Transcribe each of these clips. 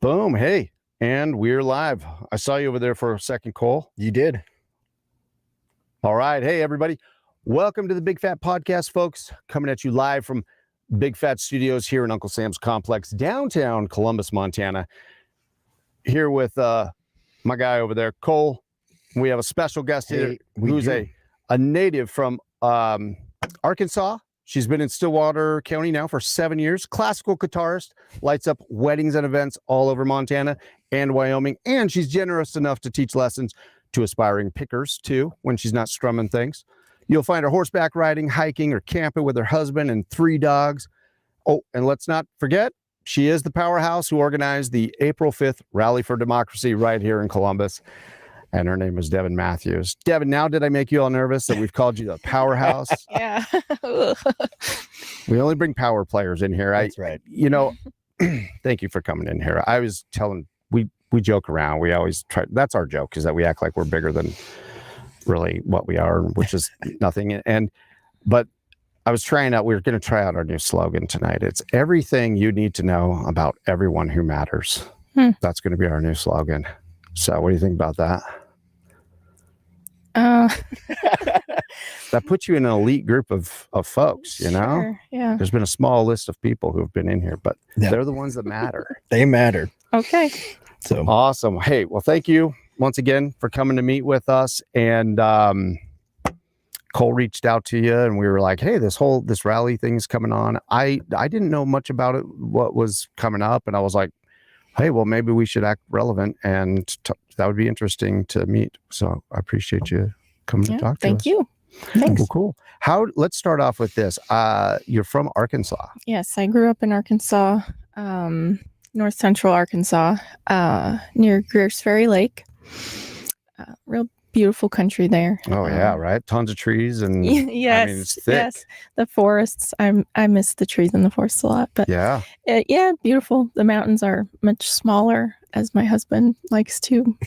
Boom. Hey, and we're live. I saw you over there for a second, Cole. You did. All right. Hey, everybody. Welcome to the Big Fat Podcast, folks. Coming at you live from Big Fat Studios here in Uncle Sam's Complex, downtown Columbus, Montana. Here with my guy over there, Cole. We have a special guest here who's a native from Arkansas. She's been in Stillwater County now for 7 years. Classical guitarist, lights up weddings and events all over Montana and Wyoming. And she's generous enough to teach lessons to aspiring pickers, too, when she's not strumming things. You'll find her horseback riding, hiking, or camping with her husband and 3 dogs. Oh, and let's not forget, she is the powerhouse who organized the April 5th Rally for Democracy right here in Columbus. And her name is Devin Matthews. Devin, now did I make you all nervous that we've called you the powerhouse? Yeah. We only bring power players in here. That's right. You know, thank you for coming in here. I was telling, we joke around. We always try. That's our joke, is that we act like we're bigger than really what we are, which is nothing. But I was trying out, we were going to try out our new slogan tonight. It's everything you need to know about everyone who matters. That's going to be our new slogan. So what do you think about that? That puts you in an elite group of folks, you know? Sure, yeah. There's been a small list of people who have been in here, but they're the ones that matter. They matter. Okay. So awesome. Hey, well, thank you once again for coming to meet with us. And Cole reached out to you and we were like, hey, this rally thing's coming on. I didn't know much about it, what was coming up. And I was like, hey, well, maybe we should act relevant, and that would be interesting to meet. So I appreciate you coming to talk to us. Thank you. Thanks. Cool. Let's start off with this. You're from Arkansas. Yes, I grew up in Arkansas, north central Arkansas, near Greers Ferry Lake. Real beautiful country there. Oh yeah, right. Tons of trees and yes, I mean, it's thick. yes, the forests. I miss the trees in the forest a lot, but yeah, beautiful. The mountains are much smaller, as my husband likes to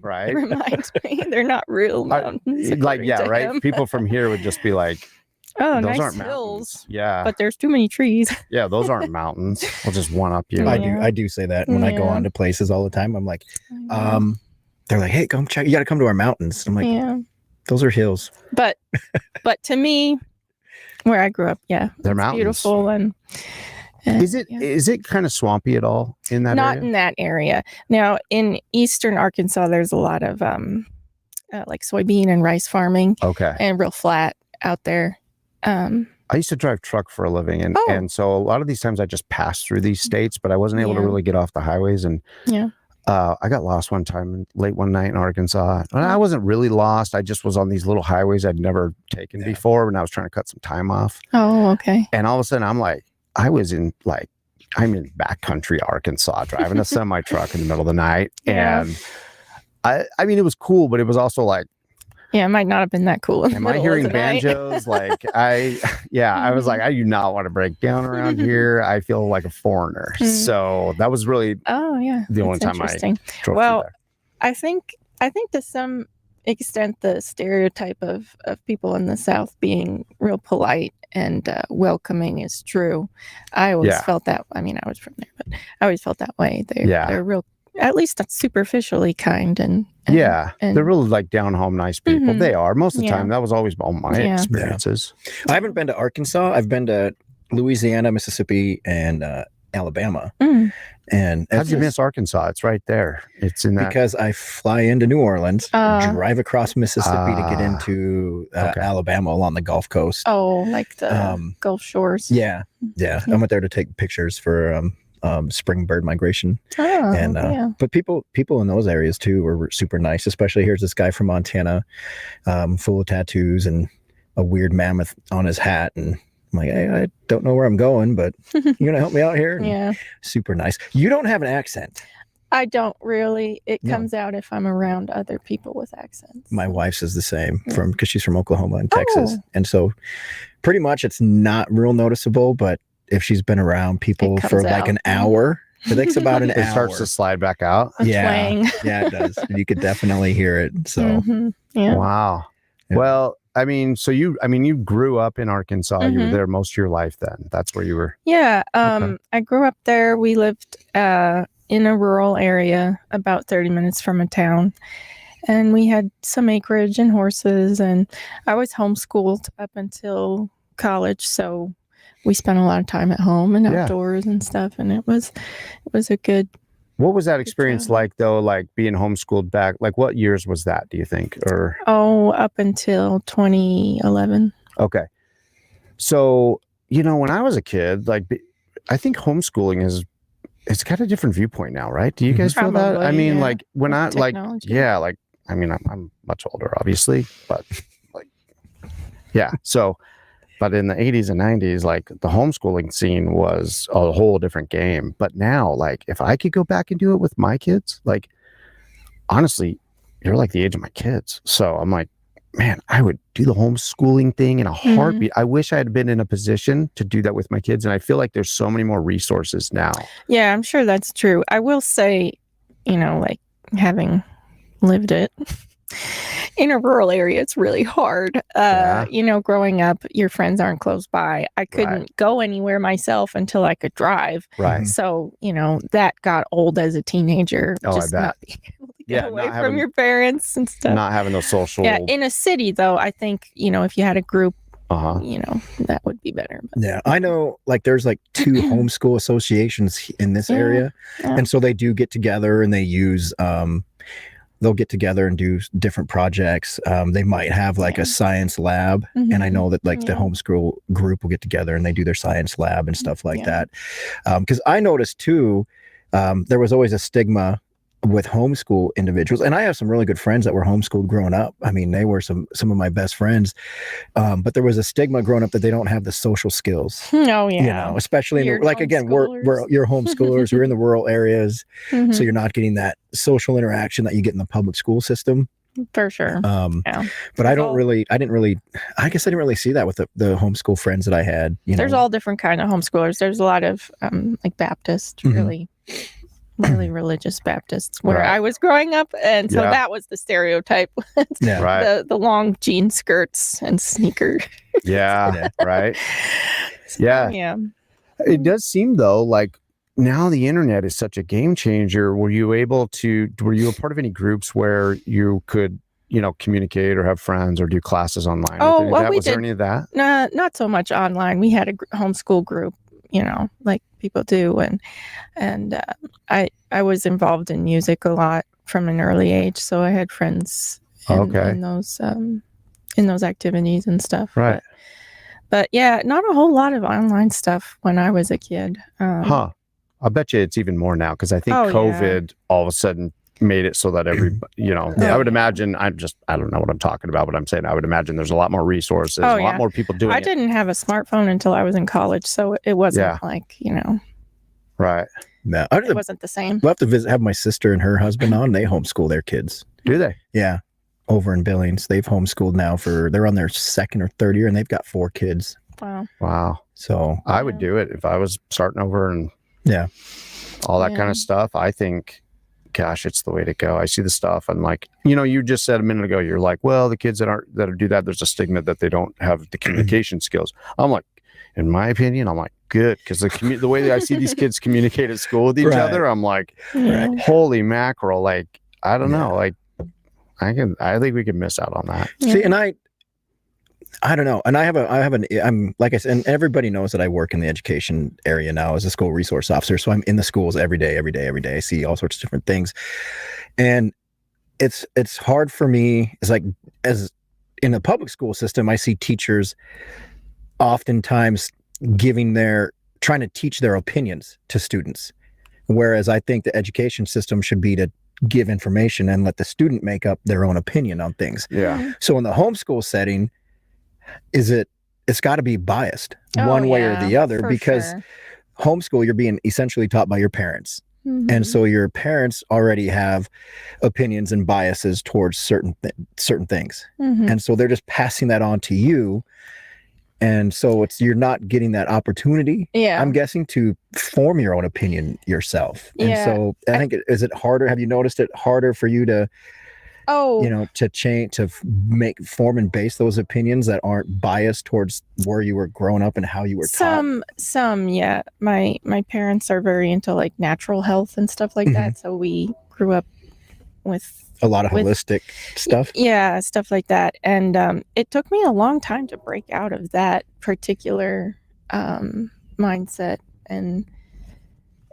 right. remind me. They're not real mountains. Like yeah, right. Him. People from here would just be like, oh, those nice aren't hills. mountains. Yeah, But there's too many trees. yeah, those aren't mountains. We'll just one up you. I do say that when I go on to places all the time. I'm like, they're like, hey, come check. You got to come to our mountains. I'm like, those are hills. But to me, where I grew up, they're mountains. Beautiful and is it kind of swampy at all in that not area? in that area. Now in eastern Arkansas, there's a lot of like soybean and rice farming. Okay, and real flat out there. I used to drive truck for a living, and so a lot of these times I just passed through these states, but I wasn't able to really get off the highways. And I got lost one time late one night in Arkansas. And I wasn't really lost. I just was on these little highways I'd never taken before, and I was trying to cut some time off. Oh, okay. And all of a sudden, I'm in backcountry Arkansas driving a semi truck in the middle of the night, and I mean it was cool, but it was also like. Yeah, it might not have been that cool. Am I hearing banjos? Like I was like, I do not want to break down around here. I feel like a foreigner. So that was really the only time I drove through there. I think to some extent the stereotype of people in the South being real polite and welcoming is true. I always felt that. I mean, I was from there, but I always felt that way. They're real. At least that's superficially kind and they're really like down home nice people. They are most of the time. That was always all my experiences. I haven't been to Arkansas. I've been to Louisiana, Mississippi, and Alabama. And how'd you miss Arkansas? It's right there. It's in that because I fly into New Orleans, drive across Mississippi to get into Alabama along the Gulf Coast. Oh, like the Gulf Shores. Yeah. I went there to take pictures for spring bird migration. But people in those areas too were super nice, especially here's this guy from Montana, full of tattoos and a weird mammoth on his hat, and I'm like, hey, I don't know where I'm going, but you're gonna help me out here. Yeah, super nice. You don't have an accent. I don't really. It comes out if I'm around other people with accents. My wife says the same because she's from Oklahoma and Texas, and so pretty much it's not real noticeable, but if she's been around people for like an hour, it takes about an hour. It starts to slide back out. Twang. Yeah, it does. You could definitely hear it. So, wow. Yeah. Well, I mean, so you grew up in Arkansas. You were there most of your life then. That's where you were. Yeah. I grew up there. We lived in a rural area about 30 minutes from a town. And we had some acreage and horses, and I was homeschooled up until college. So we spent a lot of time at home and outdoors and stuff. And it was a good. What was that experience like, though? Like being homeschooled back, like what years was that, do you think? Or up until 2011. Okay. So, when I was a kid, like I think homeschooling it's got a different viewpoint now, right? Do you guys feel that? I mean, like when I I'm much older, obviously, but So, but in the 80s and 90s, like the homeschooling scene was a whole different game. But now, like if I could go back and do it with my kids, like honestly, you're like the age of my kids. So I'm like, man, I would do the homeschooling thing in a heartbeat. I wish I had been in a position to do that with my kids. And I feel like there's so many more resources now. Yeah, I'm sure that's true. I will say, like having lived it in a rural area, it's really hard. Growing up, your friends aren't close by. I couldn't go anywhere myself until I could drive. Right. So, that got old as a teenager. I bet. Not being able to get away from your parents and stuff. Not having those social. Yeah, in a city, though, I think, if you had a group, that would be better. But. Yeah, I know, like, there's like 2 homeschool associations in this area. Yeah. And so they do get together and they use, they'll get together and do different projects. They might have like a science lab. And I know that like the homeschool group will get together and they do their science lab and stuff like that. Because I noticed too, there was always a stigma with homeschool individuals. And I have some really good friends that were homeschooled growing up. I mean, they were some of my best friends. But there was a stigma growing up that they don't have the social skills. Oh, yeah. Especially again, you're homeschoolers, you're in the rural areas. So you're not getting that social interaction that you get in the public school system. For sure. But I didn't really see that with the homeschool friends that I had. There's all different kind of homeschoolers. There's a lot of like Baptist, really religious Baptists where I was growing up, and so that was the stereotype. The long jean skirts and sneakers. Right. It does seem though like now the internet is such a game changer. Were you a part of any groups where you could communicate or have friends or do classes online? Was there any of that? Not so much online. We had a homeschool group, like people do, and I was involved in music a lot from an early age, so I had friends in those activities and stuff. Right. But not a whole lot of online stuff when I was a kid. I bet you it's even more now because I think COVID all of a sudden made it so that everybody, I would imagine, I don't know what I'm talking about, but I'm saying I would imagine there's a lot more resources, a lot more people doing it. I didn't have a smartphone until I was in college, so it wasn't like, Right. No, it wasn't the same. We'll have to have my sister and her husband on. They homeschool their kids. Do they? Yeah. Over in Billings. They've homeschooled now they're on their 2nd or 3rd year, and they've got 4 kids. Wow. So I would do it if I was starting over and all that kind of stuff. I think, gosh, it's the way to go. I see the stuff and like, you just said a minute ago, you're like, well, the kids that do that, there's a stigma that they don't have the communication skills. I'm like, in my opinion, good, because the way that I see these kids communicate at school with each other, I'm like, holy mackerel! Like, I don't know, like, I think we could miss out on that. See, and I don't know, and I'm like I said, and everybody knows that I work in the education area now as a school resource officer, so I'm in the schools every day. I see all sorts of different things, and it's hard for me. It's like, as in the public school system, I see teachers oftentimes trying to teach their opinions to students. Whereas I think the education system should be to give information and let the student make up their own opinion on things. Yeah. So in the homeschool setting, it's got to be biased one way or the other, because homeschool, you're being essentially taught by your parents. And so your parents already have opinions and biases towards certain things. And so they're just passing that on to you. And so you're not getting that opportunity, I'm guessing, to form your own opinion yourself. And so I think, is it harder? Have you noticed it harder for you to to change, to form and base those opinions that aren't biased towards where you were growing up and how you were taught? Yeah. My parents are very into like natural health and stuff like that. So we grew up with a lot of holistic stuff. Yeah, stuff like that. And it took me a long time to break out of that particular mindset and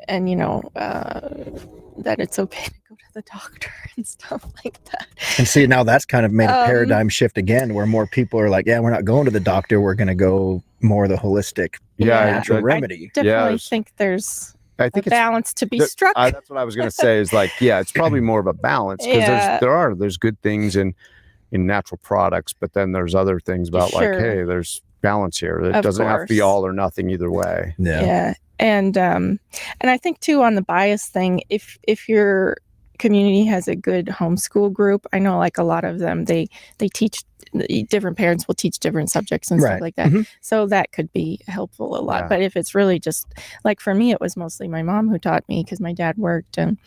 that it's okay to go to the doctor and stuff like that. And see, now that's kind of made a paradigm shift again, where more people are like, yeah, we're not going to the doctor. We're going to go more the holistic, natural remedy. I definitely think there's a balance to be struck. That's what I was going to say is like, it's probably more of a balance because there's good things in natural products, but then there's other things about like, hey, there's balance here. It doesn't have to be all or nothing either way. Yeah. And I think too, on the bias thing, if your community has a good homeschool group, I know like a lot of them, they teach, different parents will teach different subjects and stuff like that. So that could be helpful a lot. But if it's really just like, for me, it was mostly my mom who taught me because my dad worked and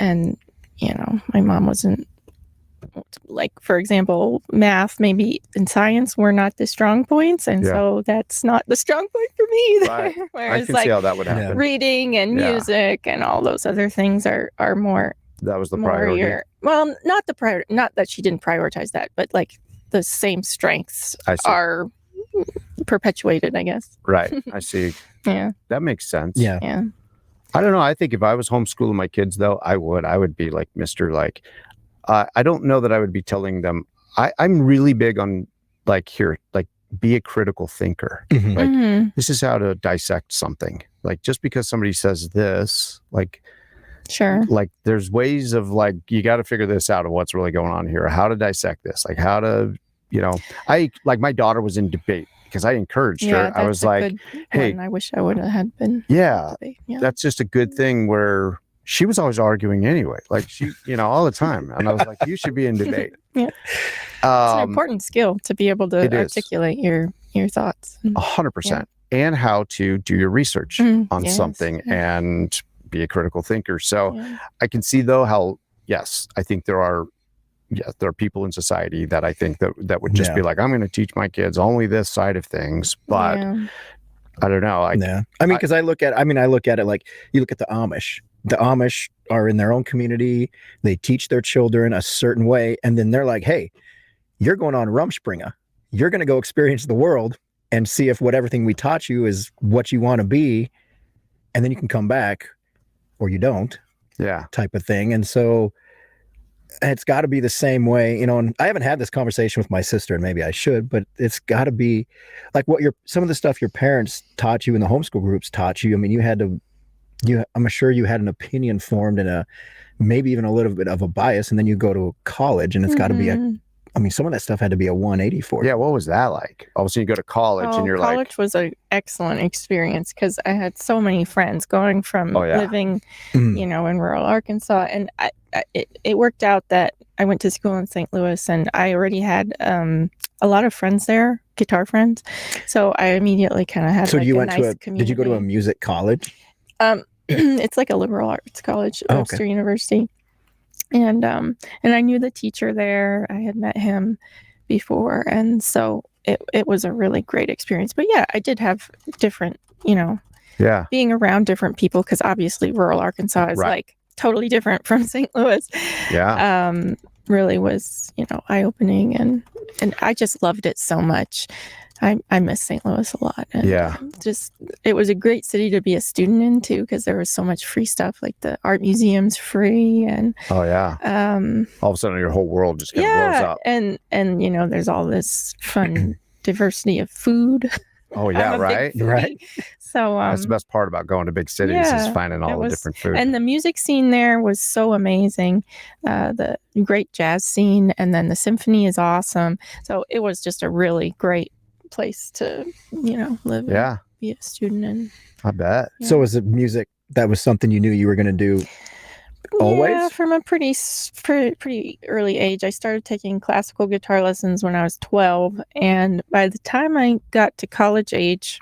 my mom wasn't, like, for example, math, maybe in science were not the strong points. And so that's not the strong point for me either. Right. Whereas I can see how that would happen. Reading and music and all those other things are more. That was the priority. Not the priority, not that she didn't prioritize that, but like the same strengths are perpetuated, I guess. Right. I see. Yeah. That makes sense. Yeah. I don't know. I think if I was homeschooling my kids, though, I would be like Mr. Like, I don't know that I would be telling them. I'm really big on like, be a critical thinker. Like, this is how to dissect something. Like, just because somebody says this, like, like there's ways of like, you got to figure this out of what's really going on here, how to dissect this, like how to, I like my daughter was in debate because I encouraged her. I was like, hey, I wish I would have had been. Yeah, that's just a good thing where she was always arguing anyway, like she, all the time. And I was like, you should be in debate. It's an important skill to be able to articulate your thoughts. 100%. And how to do your research on something and be a critical thinker. So I can see though how, I think there are people in society that I think that would just be like, I'm going to teach my kids only this side of things, but I don't know. I mean, because I look at it like, you look at the Amish. The Amish are in their own community. They teach their children a certain way. And then they're like, hey, you're going on Rumspringa. You're going to go experience the world and see if everything we taught you is what you want to be. And then you can come back or you don't. Type of thing. And so it's got to be the same way, and I haven't had this conversation with my sister, and maybe I should, but it's got to be like some of the stuff your parents taught you in the homeschool groups taught you. I mean, I'm sure you had an opinion formed and maybe even a little bit of a bias, and then you go to college and it's got to be some of that stuff had to be a 180 for you. Yeah, what was that like? All of a sudden you go to college and you're college was an excellent experience because I had so many friends going from living, in rural Arkansas, and it worked out that I went to school in St. Louis, and I already had a lot of friends there, guitar friends. So I immediately kind of had a nice community. Did you go to a music college? It's like a liberal arts college, Webster University. And I knew the teacher there. I had met him before. And so it was a really great experience. But I did have different, being around different people, because obviously rural Arkansas is like totally different from St. Louis. Really was, eye-opening. And I just loved it so much. I miss St. Louis a lot. And it was a great city to be a student in too, because there was so much free stuff, like the art museum's free, and all of a sudden your whole world just kind of blows up. And there's all this fun diversity of food. Oh yeah, right. So that's the best part about going to big cities is finding all the different food. And the music scene there was so amazing. The great jazz scene, and then the symphony is awesome. So it was just a really great place to live and be a student in. I bet. So was it music that was something you knew you were going to do always? From a pretty early age. I started taking classical guitar lessons when I was 12, and by the time I got to college age,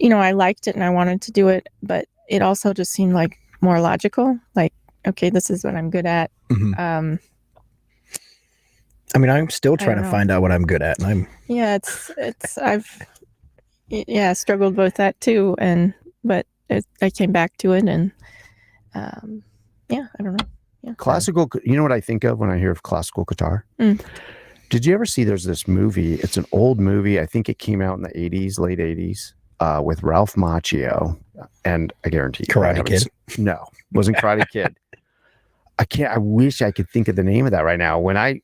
I liked it and I wanted to do it, but it also just seemed like more logical, like, okay, this is what I'm good at. I mean, I'm still trying to find out what I'm good at, and I've struggled with that too, but I came back to it, and I don't know. Yeah. Classical, you know what I think of when I hear of classical guitar? Did you ever see there's this movie? It's an old movie. I think it came out in the 80s, late 80s, with Ralph Macchio. And I guarantee you. Karate Kid? No, wasn't Karate Kid. I wish I could think of the name of that right now. When I,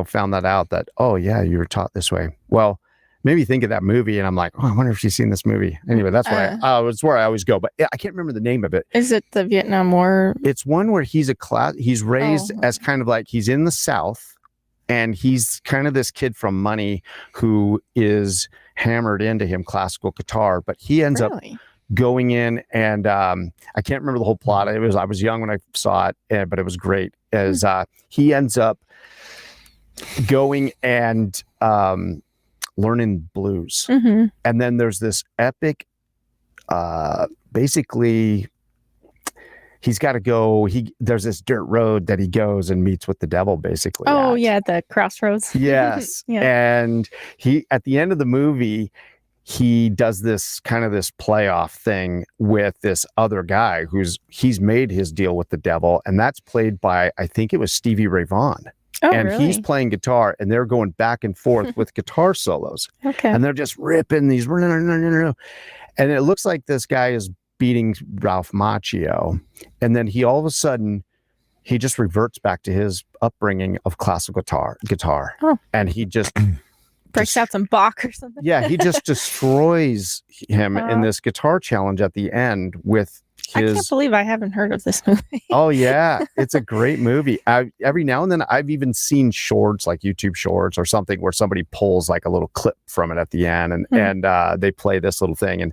found that out that, oh yeah, you were taught this way. Well, maybe think of that movie and I'm like, oh, I wonder if she's seen this movie. Anyway, that's where it's where I always go, but I can't remember the name of it. Is it the Vietnam War? It's one where he's raised as kind of like, he's in the South and he's kind of this kid from money who is hammered into him classical guitar, but he ends up going in and I can't remember the whole plot. I was young when I saw it, but it was great as he ends up going and learning blues. And then there's this epic, basically he's got to go, there's this dirt road that he goes and meets with the devil basically. The crossroads. Yes. And he, at the end of the movie, he does this kind of this playoff thing with this other guy he's made his deal with the devil. And that's played by, I think it was Stevie Ray Vaughan. And really? He's playing guitar and they're going back and forth with guitar solos. And they're just ripping these. And it looks like this guy is beating Ralph Macchio. And then he all of a sudden, he just reverts back to his upbringing of classical guitar. And he just breaks out some Bach or something. Yeah, he just destroys him in this guitar challenge at the end with I can't believe I haven't heard of this movie. Oh yeah, it's a great movie. Every now and then I've even seen shorts, like YouTube shorts or something, where somebody pulls like a little clip from it at the end, and they play this little thing,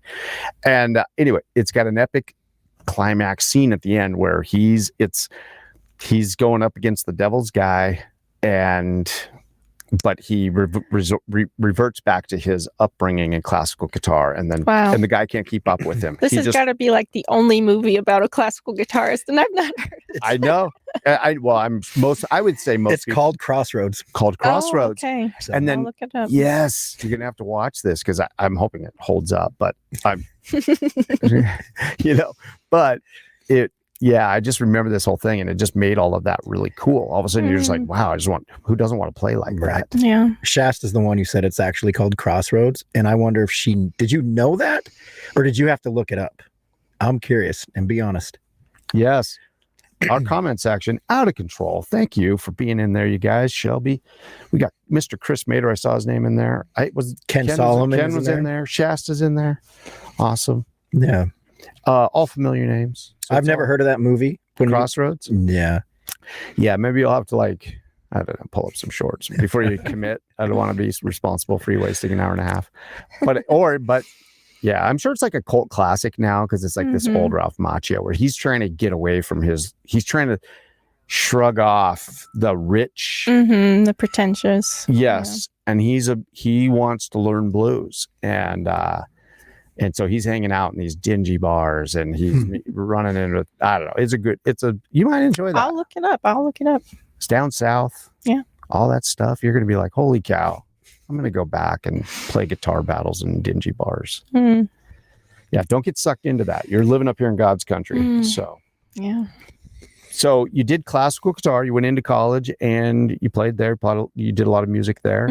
and anyway, it's got an epic climax scene at the end where he's going up against the devil's guy, but he reverts back to his upbringing in classical guitar, and then and the guy can't keep up with him. This has got to be like the only movie about a classical guitarist, and I've not heard of it. I know. I would say most. It's called Crossroads. Crossroads. Okay. And then I'll look it up. Yes, you're gonna have to watch this because I'm hoping it holds up. But I'm, but it. Yeah, I just remember this whole thing, and it just made all of that really cool. All of a sudden, you're just like, "Wow! Who doesn't want to play like that?" Yeah. Shasta's the one who said it's actually called Crossroads, and I wonder if did you know that, or did you have to look it up? I'm curious, and be honest. Yes, our comment section out of control. Thank you for being in there, you guys. Shelby, we got Mr. Chris Mater. I saw his name in there. Ken Solomon. Ken was in there. Shasta's in there. Awesome. Yeah. All familiar names. So I've never heard of that movie. Crossroads? Yeah. Yeah, maybe you'll have to I don't know, pull up some shorts before you commit. I don't want to be responsible for you wasting an hour and a half. But yeah, I'm sure it's like a cult classic now because it's like this old Ralph Macchio where he's trying to get away from he's trying to shrug off the rich. The pretentious. Yes. Yeah. And he wants to learn blues. And so he's hanging out in these dingy bars and he's running into, I don't know. You might enjoy that. I'll look it up. It's down south. Yeah. All that stuff. You're going to be like, holy cow, I'm going to go back and play guitar battles in dingy bars. Yeah. Don't get sucked into that. You're living up here in God's country. So, yeah. So you did classical guitar, you went into college and you played there. You did a lot of music there.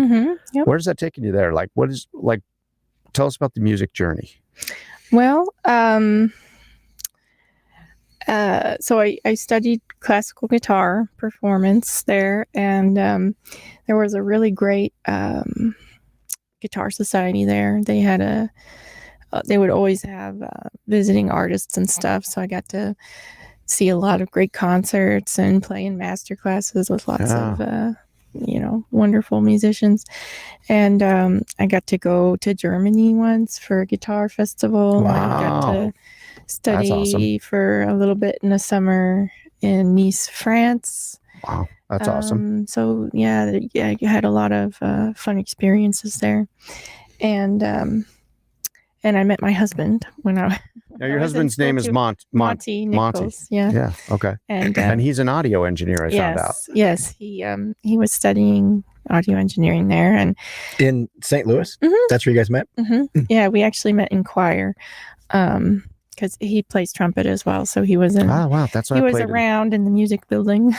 Yep. Where's that taking you there? Tell us about the music journey. Well, so I studied classical guitar performance there, and there was a really great guitar society there. They had they would always have visiting artists and stuff, so I got to see a lot of great concerts and play in master classes with lots of wonderful musicians. And I got to go to Germany once for a guitar festival. Wow. I got to study for a little bit in the summer in Nice, France. Wow, that's awesome. So yeah, I had a lot of fun experiences there. And I met my husband when I Now your husband's name is Monty Nichols. Yeah. Yeah. Okay. And he's an audio engineer. I found out. Yes. He was studying audio engineering there. And in St. Louis, that's where you guys met. Yeah, we actually met in choir, because he plays trumpet as well. So he was in. Oh wow, that's what he was around in the music building.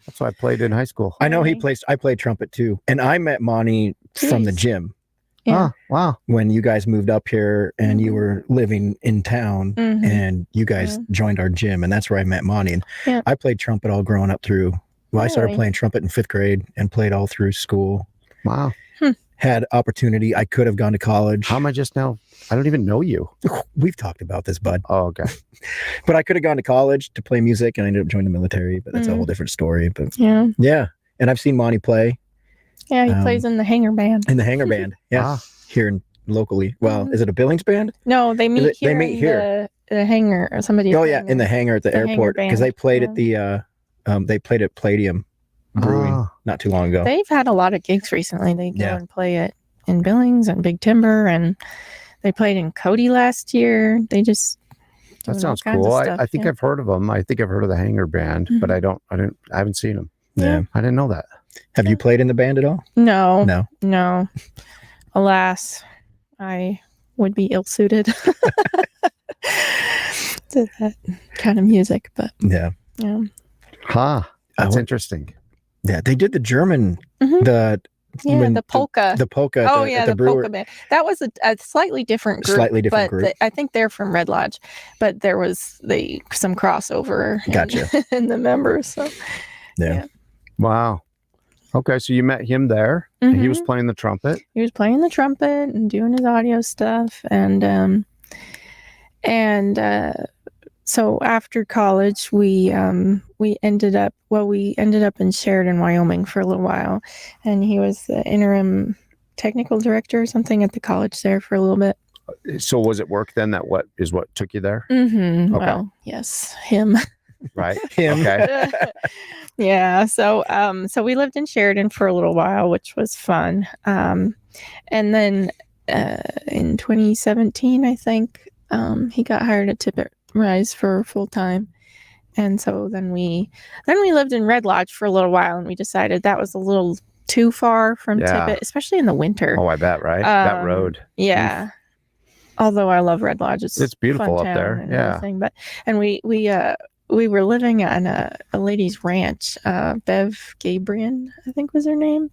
That's what I played in high school. I know he plays. I played trumpet too, and I met Monty from the gym. Yeah. Oh, wow. When you guys moved up here and you were living in town and you guys joined our gym, and that's where I met Monty. And I played trumpet all growing up through. Well, I started playing trumpet in 5th grade and played all through school. Wow. Had opportunity. I could have gone to college. How am I just now? I don't even know you. We've talked about this, bud. Oh, okay. But I could have gone to college to play music, and I ended up joining the military, but that's a whole different story. But yeah. And I've seen Monty play. Yeah, he plays in the Hangar Band. In the Hangar Band, here in locally. Well, is it a Billings band? No, they meet here. They meet here. The hangar, or somebody. Oh yeah, in the hangar at the airport, because they played at the. They played at Palladium Brewing not too long ago. They've had a lot of gigs recently. They go and play it in Billings and Big Timber, and they played in Cody last year. They just. That sounds cool. I think I've heard of them. I think I've heard of the Hangar Band, but I haven't seen them. Yeah, I didn't know that. Have you played in the band at all? No. Alas, I would be ill-suited to that kind of music, but yeah. That's interesting. Yeah, they did the German, the polka. The polka. The polka band. That was a slightly different group. Group. I think they're from Red Lodge, but there was some crossover. Gotcha. in the members. So. Yeah. Wow. Okay, so you met him there. And he was playing the trumpet. He was playing the trumpet and doing his audio stuff, and so after college, we ended up in Sheridan, Wyoming for a little while, and he was the interim technical director or something at the college there for a little bit. So was it work then? What took you there? Okay. Well, yes, him. Right. Him. Okay. Yeah. So we lived in Sheridan for a little while, which was fun. And then in 2017, I think he got hired at Tippett Rise for full time, and so then we lived in Red Lodge for a little while, and we decided that was a little too far from Tippett, especially in the winter. Oh, I bet. Right. That road. Yeah. Oof. Although I love Red Lodge, it's beautiful up there. Yeah. And we were living on a lady's ranch, Bev Gabriel, I think was her name.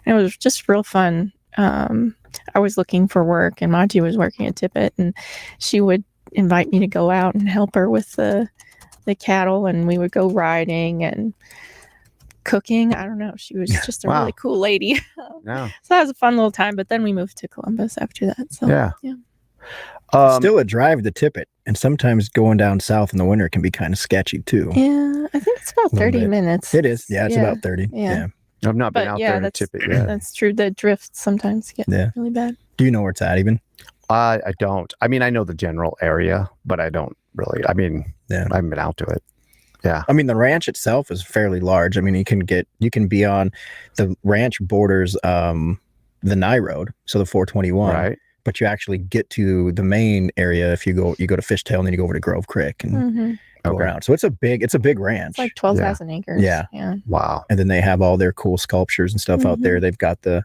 And it was just real fun. I was looking for work, and Monty was working at Tippett, and she would invite me to go out and help her with the cattle, and we would go riding and cooking. I don't know. She was just a really cool lady. Yeah. So that was a fun little time, but then we moved to Columbus after that. So yeah. Still a drive to Tippett, and sometimes going down south in the winter can be kind of sketchy too. Yeah, I think it's about 30 minutes. It is. Yeah, it's about 30. Yeah. I've not been out there to Tippett yet. That's true. The drifts sometimes get really bad. Do you know where it's at even? I don't. I mean, I know the general area, but I don't really. I mean, I haven't been out to it. Yeah. I mean, the ranch itself is fairly large. I mean, you can be on the ranch borders the Nye Road, so the 421. Right. But you actually get to the main area if you go to Fishtail, and then you go over to Grove Creek and go around. So it's a big ranch. It's like 12,000 acres. Yeah. Wow. And then they have all their cool sculptures and stuff out there. They've got the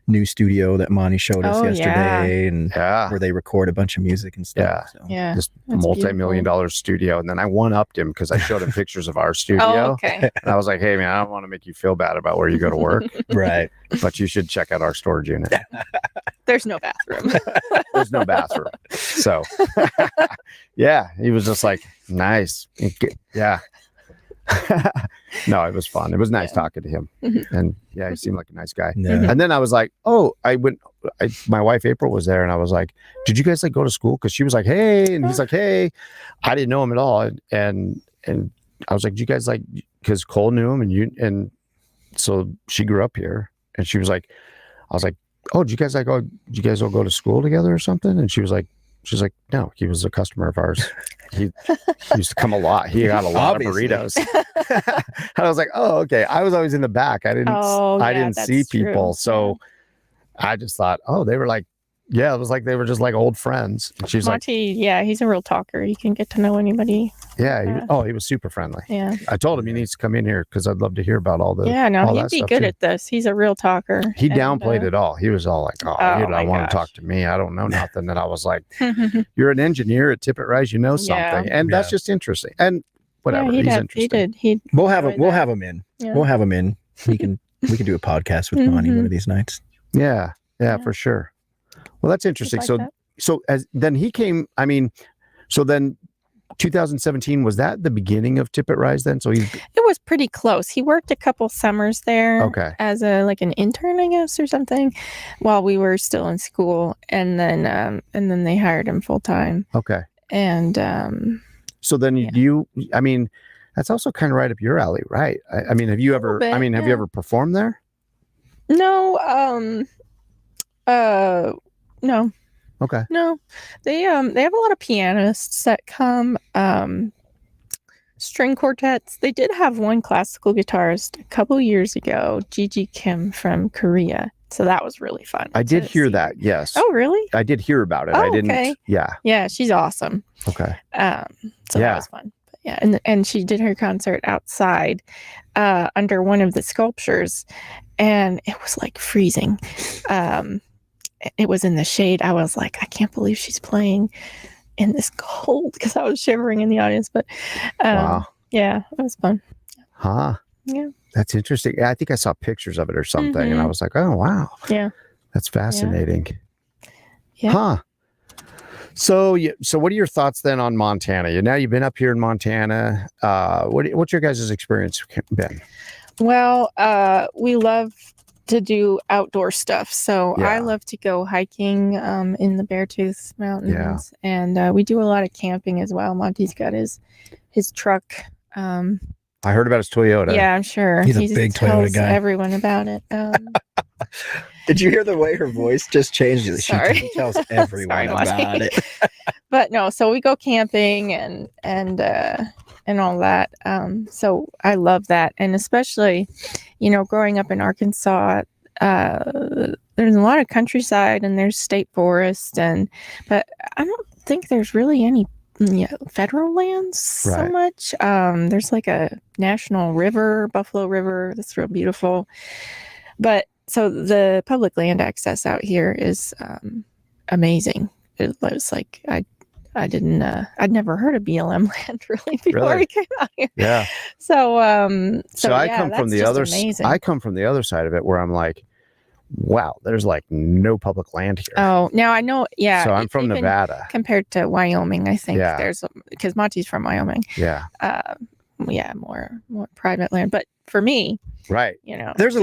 new studio that Monty showed us yesterday, and where they record a bunch of music and stuff. This multi-million-dollar studio. And then I one-upped him because I showed him pictures of our studio. And I was like, hey man, I don't want to make you feel bad about where you go to work. Right. But you should check out our storage unit. There's no bathroom. There's no bathroom. So he was just like, nice. Yeah. No, it was fun. It was nice talking to him, and he seemed like a nice guy. And then I was like, my wife April was there, and I was like, did you guys go to school? Because she was like, hey, and he's like, hey. I didn't know him at all, and I was like, do you guys because Cole knew him, and so she grew up here, and she was like, I was like, oh, did you guys all go to school together or something? And she's like, no, he was a customer of ours. He used to come a lot. He got a lot of burritos. And I was like, oh, okay. I was always in the back. I didn't see people. So I just thought, oh, they were like Yeah, it was like they were just like old friends. And she's Monty, yeah, he's a real talker. You can get to know anybody. Yeah, he was super friendly. Yeah. I told him he needs to come in here because I'd love to hear about all the. Yeah, no, all he'd be good at this. He's a real talker. He downplayed it all. He was all like, you don't want to talk to me. I don't know nothing. And I was like, you're an engineer at Tippett Rise. You know something. And that's just interesting. And whatever. Yeah, he's interesting. We'll have him in. Yeah. We'll have him in. We can do a podcast with Monty one of these nights. Yeah, for sure. Well, that's interesting. So then he came, so then 2017, was that the beginning of Tippett Rise then? So it was pretty close. He worked a couple summers there as an intern, I guess, or something, while we were still in school, and then they hired him full time. Okay. And so then that's also kind of right up your alley, right? Have you ever have you ever performed there? No. No. Okay. No, they have a lot of pianists that come, string quartets. They did have one classical guitarist a couple years ago, Gigi Kim from Korea. So that was really fun. I did hear that. Yes. Oh, really? I did hear about it. I didn't. Okay. Yeah. Yeah, she's awesome. Okay. So that was fun. But yeah, and she did her concert outside, under one of the sculptures, and it was like freezing. It was in the shade. I was like, I can't believe she's playing in this cold, because I was shivering in the audience. But wow. Yeah, it was fun. Huh. Yeah. That's interesting. I think I saw pictures of it or something, and I was like, oh, wow. Yeah. That's fascinating. Yeah. Huh. So what are your thoughts then on Montana? Now you've been up here in Montana. What's your guys' experience been? Well, we love to do outdoor stuff. So I love to go hiking in the Beartooth Mountains, and we do a lot of camping as well. Monty's got his truck. I heard about his Toyota. Yeah, I'm sure. He's a big Toyota guy. Everyone about it. Did you hear the way her voice just changed? Sorry. She tells everyone about it. But no, so we go camping and all that. So I love that. And especially, growing up in Arkansas, there's a lot of countryside and there's state forest, but I don't think there's really any federal lands so much. There's like a national river, Buffalo River, that's real beautiful. But so the public land access out here is amazing. It was like I'd never heard of BLM land really before I came out here. Yeah. So I come from the other amazing. I come from the other side of it, where I'm like, wow, there's like no public land here. Oh, now I know. Yeah. So I'm from Nevada. Compared to Wyoming, I think there's, because Monty's from Wyoming. Yeah. More private land. But for me, right. There's a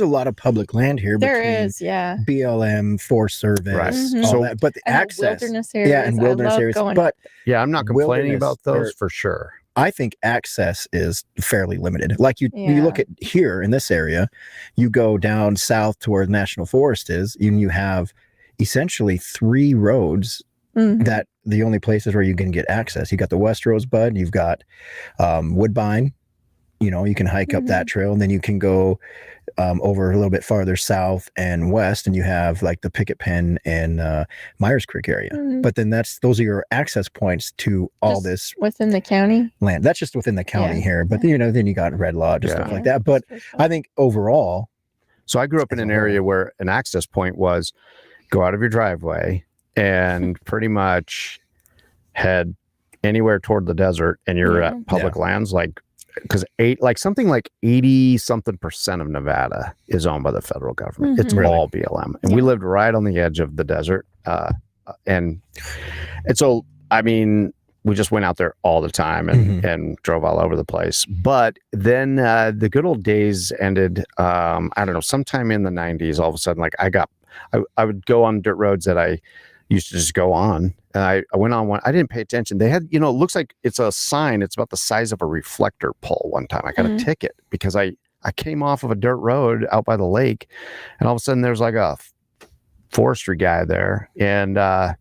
lot of public land here. There is, BLM, Forest Service, right. all that. But the access, wilderness areas. Yeah, and wilderness areas. But I'm not complaining about those for sure. I think access is fairly limited. Like you look at here in this area, you go down south to where the National Forest is, and you have essentially 3 roads that the only places where you can get access. You got the West Rosebud, you've got Woodbine. You can hike up that trail, and then you can go over a little bit farther south and west, and you have like the Picket Pen and Myers Creek area. But then those are your access points to all this within the county land. That's just within the county here. But then you got Red Lodge and stuff like that. But I think overall, so I grew up in an area where an access point was go out of your driveway and pretty much head anywhere toward the desert, and you're at public lands, because something like 80-something% of Nevada is owned by the federal government. It's all BLM. And we lived right on the edge of the desert. And so, we just went out there all the time and drove all over the place. But then the good old days ended, I don't know, sometime in the 90s, all of a sudden, I would go on dirt roads that I used to just go on. And I went on one. I didn't pay attention. They had, it looks like it's a sign. It's about the size of a reflector pole. One time I got a ticket because I came off of a dirt road out by the lake, and all of a sudden there's like a forestry guy there, and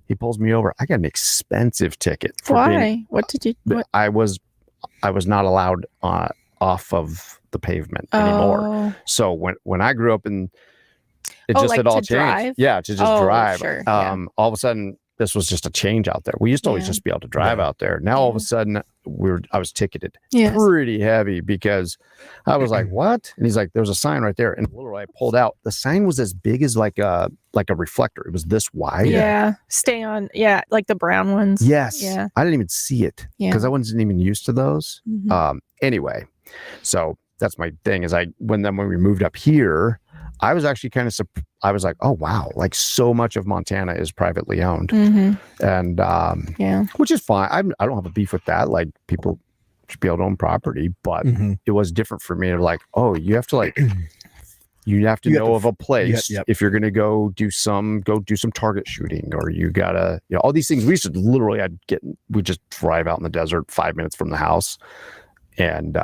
he pulls me over. I got an expensive ticket. Why? What did you? What? I was not allowed off of the pavement anymore. So when I grew up in it like had all to changed. drive? Yeah, to just drive. Sure. All of a sudden, this was just a change out there. We used to always just be able to drive out there. Now all of a sudden, I was ticketed pretty heavy because I was like, "What?" And he's like, "There's a sign right there." And literally, I pulled out. The sign was as big as like a reflector. It was this wide. Yeah, stay on. Yeah, like the brown ones. Yes. Yeah. I didn't even see it because I wasn't even used to those. Anyway, so that's my thing. Is when we moved up here, I was actually kind of I was like, oh wow, like so much of Montana is privately owned, and which is fine. I don't have a beef with that. Like people should be able to own property, but it was different for me to like, oh, you have to know of a place if you're going to go do some target shooting, or you gotta, all these things. We used to literally, we just drive out in the desert 5 minutes from the house and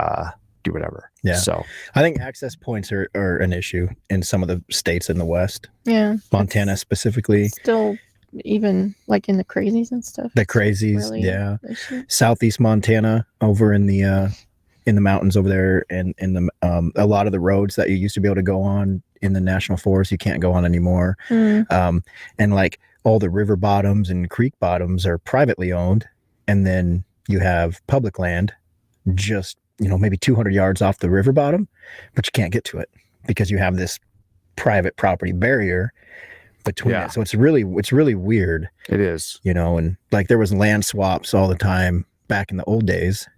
do whatever. Yeah. So I think access points are an issue in some of the states in the West. Yeah. Montana specifically. Still, even like in the crazies and stuff. The crazies, really Southeast Montana, over in the mountains over there, and in the a lot of the roads that you used to be able to go on in the national forest, you can't go on anymore. And like all the river bottoms and creek bottoms are privately owned, and then you have public land just maybe 200 yards off the river bottom, but you can't get to it because you have this private property barrier between it. So it's really weird. It is, and like there was land swaps all the time back in the old days.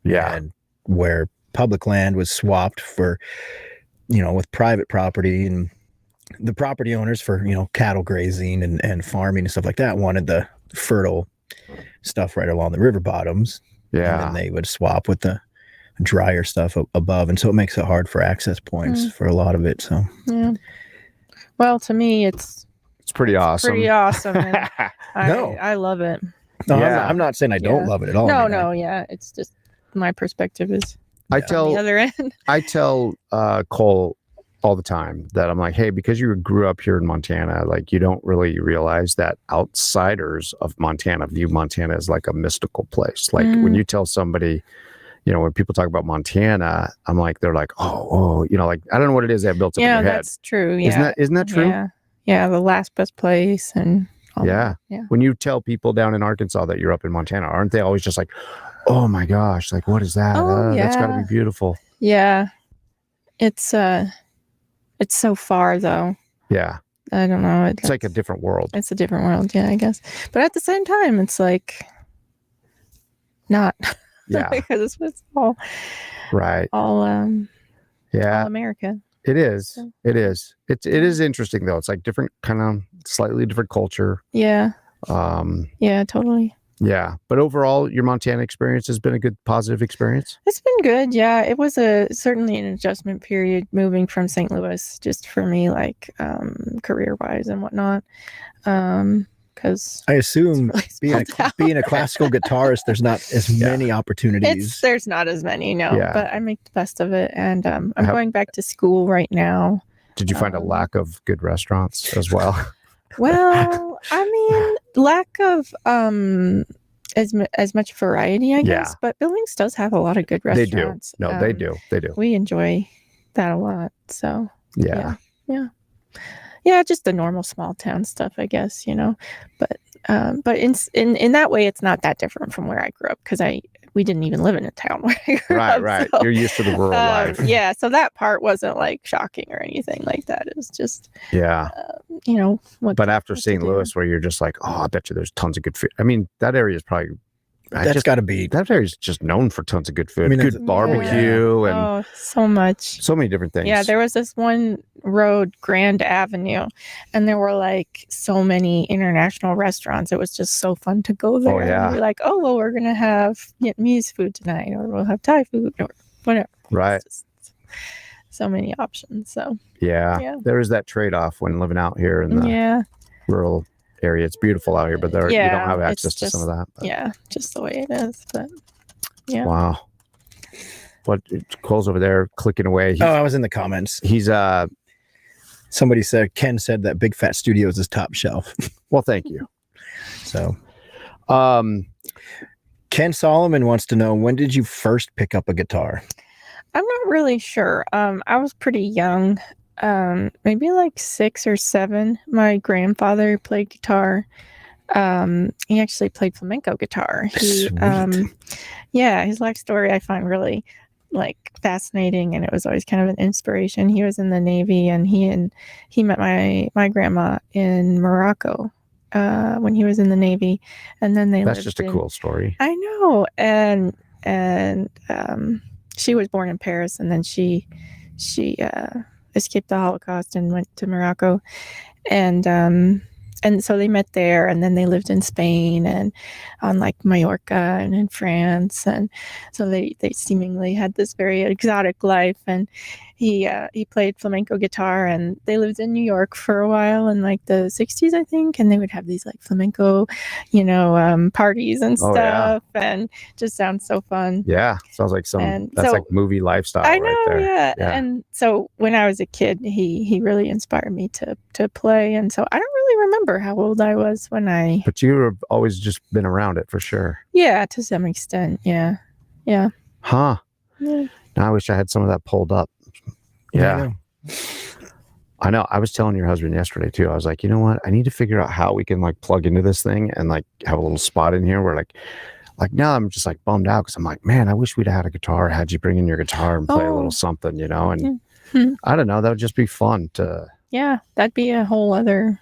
Yeah. And where public land was swapped for, with private property, and the property owners for, cattle grazing and farming and stuff like that wanted the fertile stuff right along the river bottoms. Yeah. And then they would swap with the drier stuff above. And so it makes it hard for access points for a lot of it. So, yeah. Well, to me, it's pretty awesome. Pretty awesome. I love it. No, I'm not saying I don't love it at all. No, it's just my perspective is on the other end. I tell Cole all the time that I'm like, hey, because you grew up here in Montana, like you don't really realize that outsiders of Montana view Montana as like a mystical place. Like when you tell somebody, when people talk about Montana, I'm like, they're like, oh, like, I don't know what it is they have built up in their head. Yeah, that's true. Yeah. Isn't that true? Yeah. Yeah. The last best place. And all that. When you tell people down in Arkansas that you're up in Montana, aren't they always just like, oh my gosh, like, what is that? That's gotta be beautiful. Yeah. It's so far though. Yeah. I don't know. It's like a different world. It's a different world. Yeah, I guess. But at the same time, it's like not. Yeah. Because it's all right. All America. It is. So. It is. It is interesting though. It's like different, kind of slightly different culture. Yeah. Yeah, totally. Yeah. But overall, your Montana experience has been a good, positive experience? It's been good. Yeah. It was certainly an adjustment period moving from St. Louis, just for me, like career wise and whatnot. Because I assume being a classical guitarist, there's not as many opportunities. There's not as many, no. Yeah. But I make the best of it, and I'm going back to school right now. Did you find a lack of good restaurants as well? Well, I mean, lack of as much variety, I guess. But Billings does have a lot of good restaurants. They do. No, they do. They do. We enjoy that a lot. So yeah. Yeah, just the normal small town stuff, I guess, But in that way, it's not that different from where I grew up, because we didn't even live in a town where I grew up. Right. So, you're used to the rural life. Yeah, so that part wasn't like shocking or anything like that. It was just But after St. Louis, where you're just like, oh, I bet you there's tons of good food. I mean, that area is probably. That's got to be. That area is just known for tons of good food, good barbecue, and so much, so many different things. Yeah, there was this one road, Grand Avenue, and there were like so many international restaurants. It was just so fun to go there. Oh yeah, and be like, oh well, we're gonna have Vietnamese food tonight, or we'll have Thai food, or whatever. Right. So many options. So yeah, there is that trade-off when living out here in the rural area. It's beautiful out here, but you don't have access to some of that. But. Yeah, just the way it is. But yeah. Wow. What Cole's over there clicking away. I was in the comments. He's somebody said Ken said that Big Fat Studios is top shelf. Well, thank you. So Ken Solomon wants to know, when did you first pick up a guitar? I'm not really sure. I was pretty young. maybe like 6 or 7. My grandfather played guitar. He actually played flamenco guitar. He, his life story I find really like fascinating, and it was always kind of an inspiration. He was in the Navy, and he met my grandma in Morocco when he was in the Navy, and then that's just a cool story. I know, and she was born in Paris, and then she escaped the Holocaust and went to Morocco, and so they met there, and then they lived in Spain and on like Mallorca and in France, and so they seemingly had this very exotic life. And he played flamenco guitar, and they lived in New York for a while in like the 60s, I think, and they would have these like flamenco, parties and stuff, and just sounds so fun. Yeah, sounds like like movie lifestyle. I know, right there. Yeah. And so when I was a kid, he really inspired me to play, and so I don't really remember how old I was when I. But you have always just been around it for sure. Yeah, to some extent. Yeah. Huh. Yeah. Now I wish I had some of that pulled up. Yeah. I know. I was telling your husband yesterday too. I was like, you know what? I need to figure out how we can like plug into this thing and like have a little spot in here where like now I'm just like bummed out because I'm like, man, I wish we'd had a guitar, had you bring in your guitar and play a little something, and I don't know, that would just be fun to. Yeah, that'd be a whole other.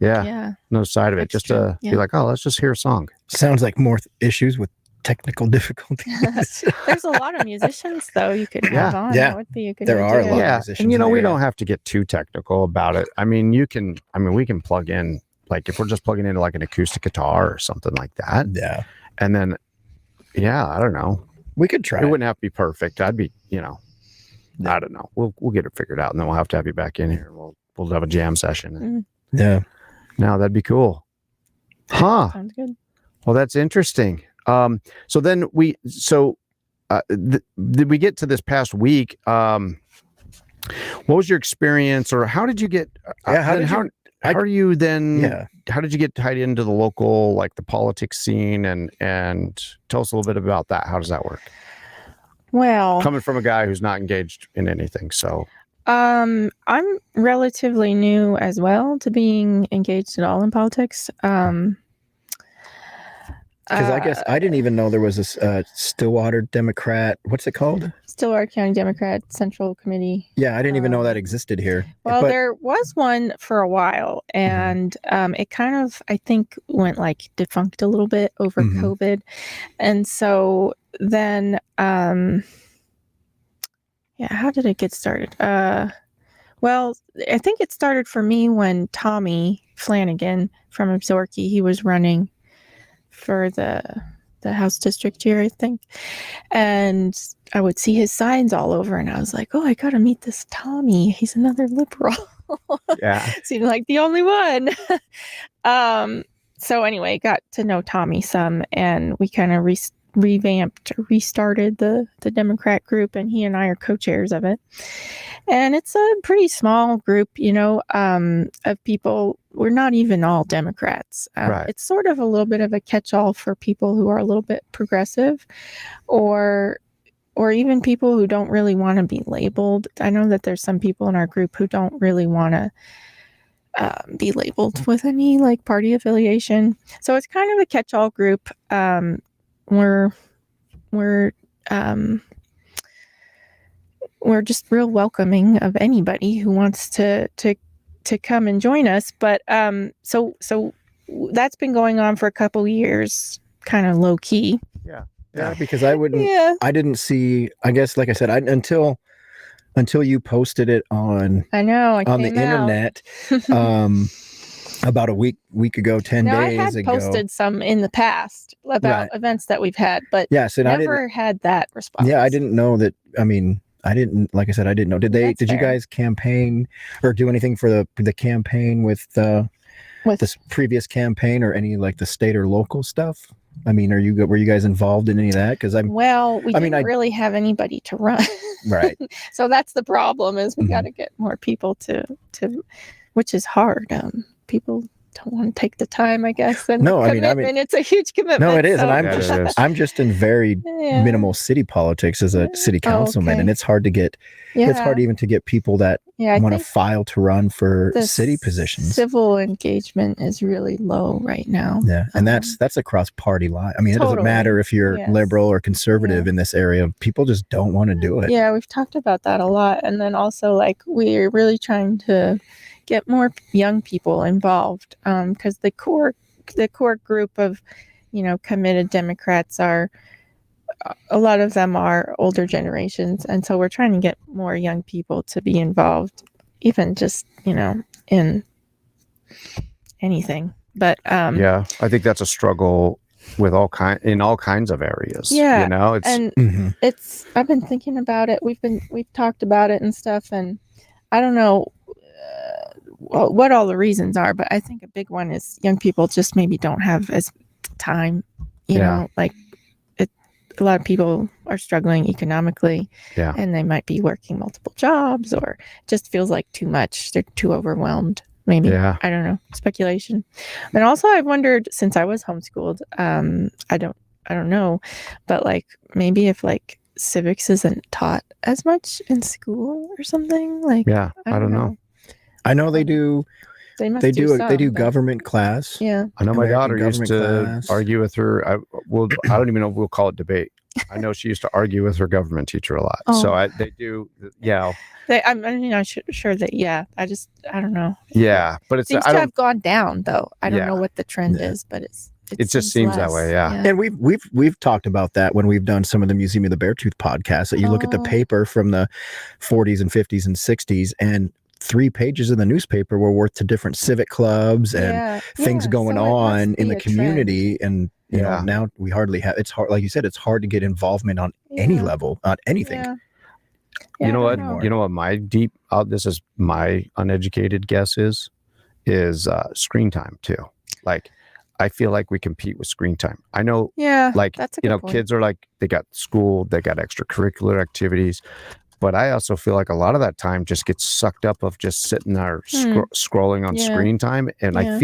Yeah. No side of it. Just to be like, oh, let's just hear a song. Sounds like more issues with technical difficulties. There's a lot of musicians though you could have on. Yeah. That would be a good there idea. are a lot of musicians. And we don't have to get too technical about it. I mean, we can plug in, like if we're just plugging into like an acoustic guitar or something like that. Yeah. And then, I don't know. We could try. It wouldn't have to be perfect. I'd be, I don't know. We'll get it figured out, and then we'll have to have you back in here. We'll have a jam session. Yeah. No, that'd be cool. Huh. Sounds good. Well, that's interesting. So then did we get to this past week? What was your experience, or how did you get? How did you get tied into the local, like the politics scene, and tell us a little bit about that. How does that work? Well, coming from a guy who's not engaged in anything, so. I'm relatively new as well to being engaged at all in politics. Because I guess I didn't even know there was a Stillwater Democrat. What's it called? Stillwater County Democrat Central Committee. Yeah, I didn't even know that existed here. Well, there was one for a while, and it kind of, I think, went like defunct a little bit over COVID. And so then, how did it get started? Well, I think it started for me when Tommy Flanagan from Absorkey, he was running for the House district here, I think. And I would see his signs all over, and I was like, oh, I got to meet this Tommy. He's another liberal. Yeah. Seemed like the only one. So anyway, got to know Tommy some, and we kind of restarted the Democrat group, and he and I are co-chairs of it. And it's a pretty small group, of people. We're not even all Democrats. Right. It's sort of a little bit of a catch-all for people who are a little bit progressive, or even people who don't really want to be labeled. I know that there's some people in our group who don't really want to be labeled with any like party affiliation. So it's kind of a catch-all group. We're just real welcoming of anybody who wants to come and join us. But so that's been going on for a couple years, kind of low key. Yeah, because I didn't see, I guess, like I said, until you posted it on the internet about a week ago, 10 days I had ago. Posted some in the past about events that we've had, but never had that response. Yeah, I didn't know that. I mean, I didn't know. Did you guys campaign or do anything for the campaign with this previous campaign, or any like the state or local stuff? I mean, were you guys involved in any of that? Because we didn't really have anybody to run. Right. So that's the problem, is we got to get more people to, which is hard. People don't want to take the time, I guess. And no, I mean, it's a huge commitment. No, it is, so. and I'm just in very minimal city politics as a city councilman, and it's hard to get. It's hard even to get people that want to file to run for city positions. Civil engagement is really low right now. Yeah, and that's across party line. I mean, it doesn't matter if you're liberal or conservative in this area. People just don't want to do it. Yeah, we've talked about that a lot, and then also like we're really trying to get more young people involved, because the core group of committed Democrats are. A lot of them are older generations, and so we're trying to get more young people to be involved, even just in anything. But I think that's a struggle with all kinds of areas. It's I've been thinking about it. We've talked about it and stuff, and I don't know what all the reasons are, but I think a big one is young people just maybe don't have as time. Like. A lot of people are struggling economically, and they might be working multiple jobs, or just feels like too much. They're too overwhelmed. Maybe I don't know. Speculation. And also, I've wondered, since I was homeschooled, I don't know, but like maybe if like civics isn't taught as much in school or something. Like I don't know. I know they do. They do government class. Yeah. I know my daughter used to argue with her. I don't even know if we'll call it debate. I know she used to argue with her government teacher a lot. Oh. So they do. Yeah. I'm not sure that. I don't know. Yeah, but it seems to have gone down though. I don't know what the trend is, but it just seems that way. Yeah. And we've talked about that when we've done some of the Museum of the Beartooth podcasts. That you look at the paper from the 40s and 50s and 60s, and 3 pages in the newspaper were worth to different civic clubs and things going on in the community. And you know, now we hardly have. It's hard, like you said, it's hard to get involvement on any level, on anything. Yeah, you know what? You know what? My this is my uneducated guess is screen time too. Like, I feel like we compete with screen time. I know, like, that's a good point. Kids are like, they got school, they got extracurricular activities. But I also feel like a lot of that time just gets sucked up of just sitting there scrolling on screen time. And I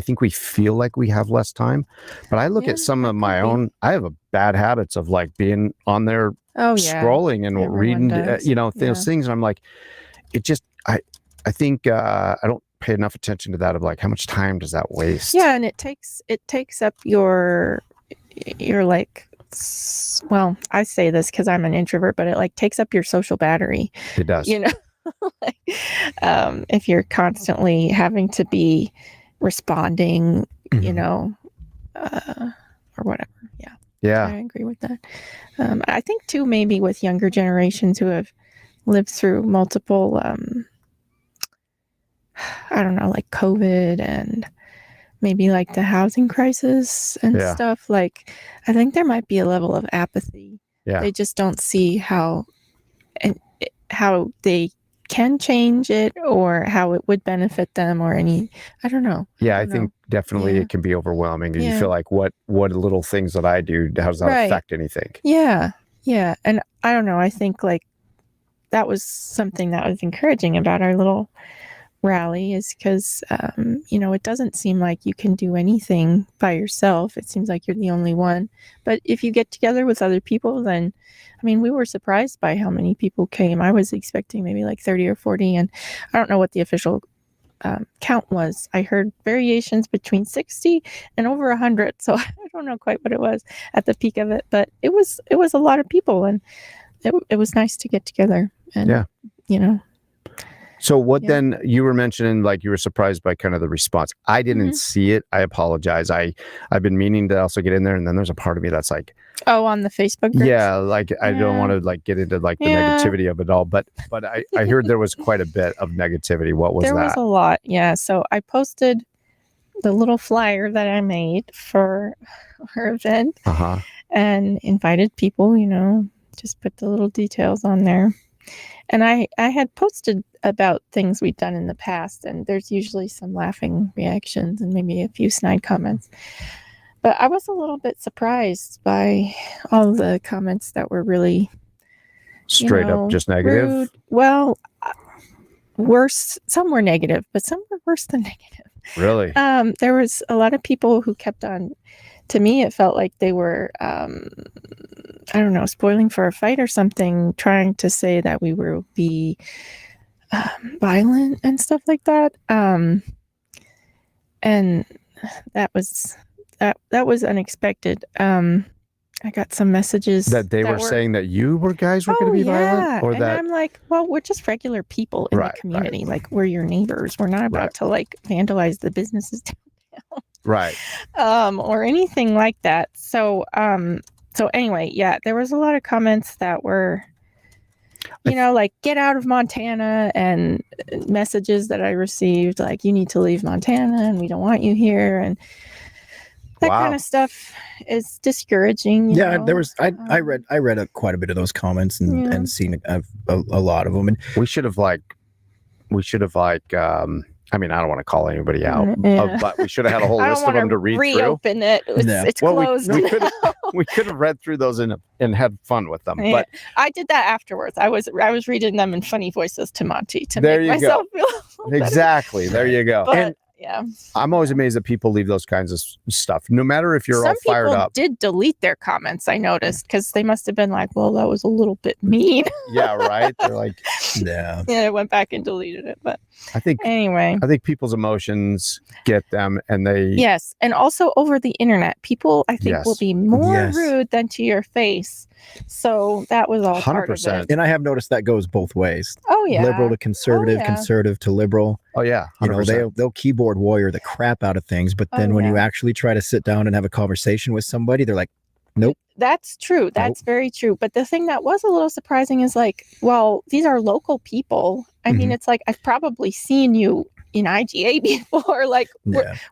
think we feel like we have less time. But I look at some of my own, I have a bad habits of like being on there scrolling and reading, those things. And I'm like, it just, I think I don't pay enough attention to that of like, how much time does that waste? Yeah. And it takes up your like, well, I say this because I'm an introvert, but it like takes up your social battery. It does. Like, if you're constantly having to be responding, or whatever. Yeah. I agree with that. I think too, maybe with younger generations who have lived through multiple, I don't know, like COVID and maybe like the housing crisis and stuff. Like, I think there might be a level of apathy. Yeah. They just don't see how they can change it or how it would benefit them or any, I don't know. Yeah, I think definitely it can be overwhelming. And you feel like, what little things that I do, how does that affect anything? Yeah. Yeah. And I don't know. I think like that was something that was encouraging about our little rally is because, it doesn't seem like you can do anything by yourself. It seems like you're the only one. But if you get together with other people, then, we were surprised by how many people came. I was expecting maybe like 30 or 40, and I don't know what the official count was. I heard variations between 60 and over 100. So I don't know quite what it was at the peak of it, but it was a lot of people, and it was nice to get together. And, So what then, you were mentioning like you were surprised by kind of the response. I didn't see it. I apologize. I've been meaning to also get in there, and then there's a part of me that's like, on the Facebook groups? Yeah, like I don't want to like get into like the negativity of it all, but I heard there was quite a bit of negativity. What was that? There was a lot. Yeah. So I posted the little flyer that I made for our event and invited people, just put the little details on there. And I had posted about things we'd done in the past, and there's usually some laughing reactions and maybe a few snide comments. But I was a little bit surprised by all the comments that were really straight up just negative. Rude. Well, worse. Some were negative, but some were worse than negative. Really? There was a lot of people who kept on. To me, it felt like they were, I don't know, spoiling for a fight or something, trying to say that we will be violent and stuff like that. And that was unexpected. I got some messages that they were saying that you guys were going to be violent, or and that I'm like, well, we're just regular people in the community. Like, we're your neighbors. We're not about to like vandalize the businesses downtown. Right. Or anything like that. So anyway, yeah, there was a lot of comments that were, like, get out of Montana, and messages that I received like, you need to leave Montana and we don't want you here. And that kind of stuff is discouraging. You know? There was, I read quite a bit of those comments and seen a lot of them. And we should have I mean, I don't want to call anybody out, but we should have had a whole list of them to read through. Reopen it. It's closed. We could have read through those and had fun with them. Yeah. But I did that afterwards. I was reading them in funny voices to Monty to there make you myself go. feel better. Exactly. There you go. But, I'm always amazed that people leave those kinds of stuff, no matter if you're all fired up. Some people did delete their comments, I noticed, because they must have been like, well, that was a little bit mean. Yeah, right. They're like, yeah. I went back and deleted it. But I think people's emotions get them, and they yes, and also over the internet, people I think will be more rude than to your face. So that was all 100%. Part of it. And I have noticed that goes both ways. Oh yeah, liberal to conservative, conservative to liberal. Oh yeah, 100%. They'll keyboard warrior the crap out of things, but then when you actually try to sit down and have a conversation with somebody, they're like, nope. That's true. That's very true. But the thing that was a little surprising is like, well, these are local people. I mean, it's like, I've probably seen you in IGA before. Like,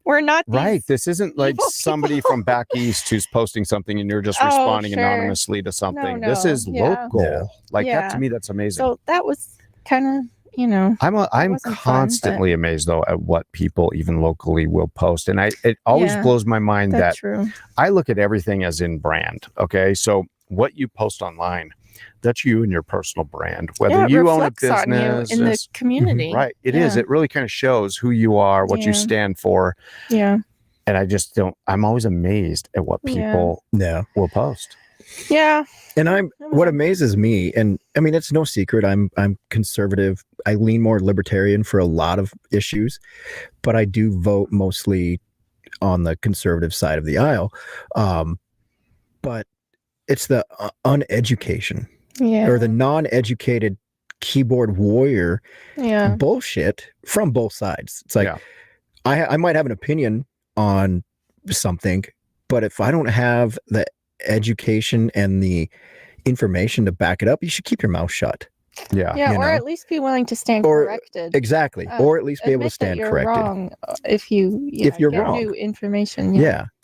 we're not right. This isn't like somebody from back east who's posting something and you're just responding anonymously to something. No. This is local. Yeah. Like that, to me, that's amazing. So that was kind of, I'm constantly amazed though at what people even locally will post, and it always blows my mind that I look at everything as in brand. Okay, so what you post online, that's you and your personal brand. Whether you own a business in the community, right? It is. It really kind of shows who you are, what you stand for. Yeah. And I just don't. I'm always amazed at what people will post. Yeah. And what amazes me, and I mean, it's no secret, I'm conservative. I lean more libertarian for a lot of issues, but I do vote mostly on the conservative side of the aisle. But it's the uneducation or the non-educated keyboard warrior bullshit from both sides. It's like, I might have an opinion on something, but if I don't have the education and the information to back it up, you should keep your mouth shut. Or at least be willing to stand corrected. Exactly. Or at least be able to stand corrected. Wrong if you're wrong. New information.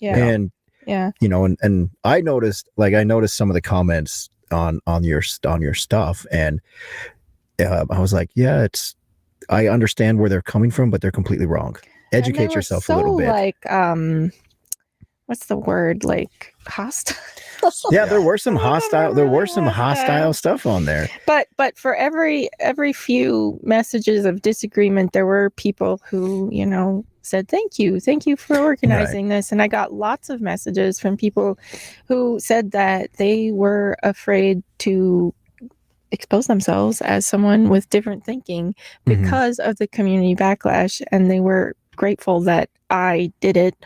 And and I noticed some of the comments on your stuff, and I was like, I understand where they're coming from, but they're completely wrong. Educate yourself a little bit. Like what's the word? Like hostile. There were some hostile stuff on there. But for every few messages of disagreement, there were people who, said thank you for organizing this. And I got lots of messages from people who said that they were afraid to expose themselves as someone with different thinking because of the community backlash, and they were grateful that I did it.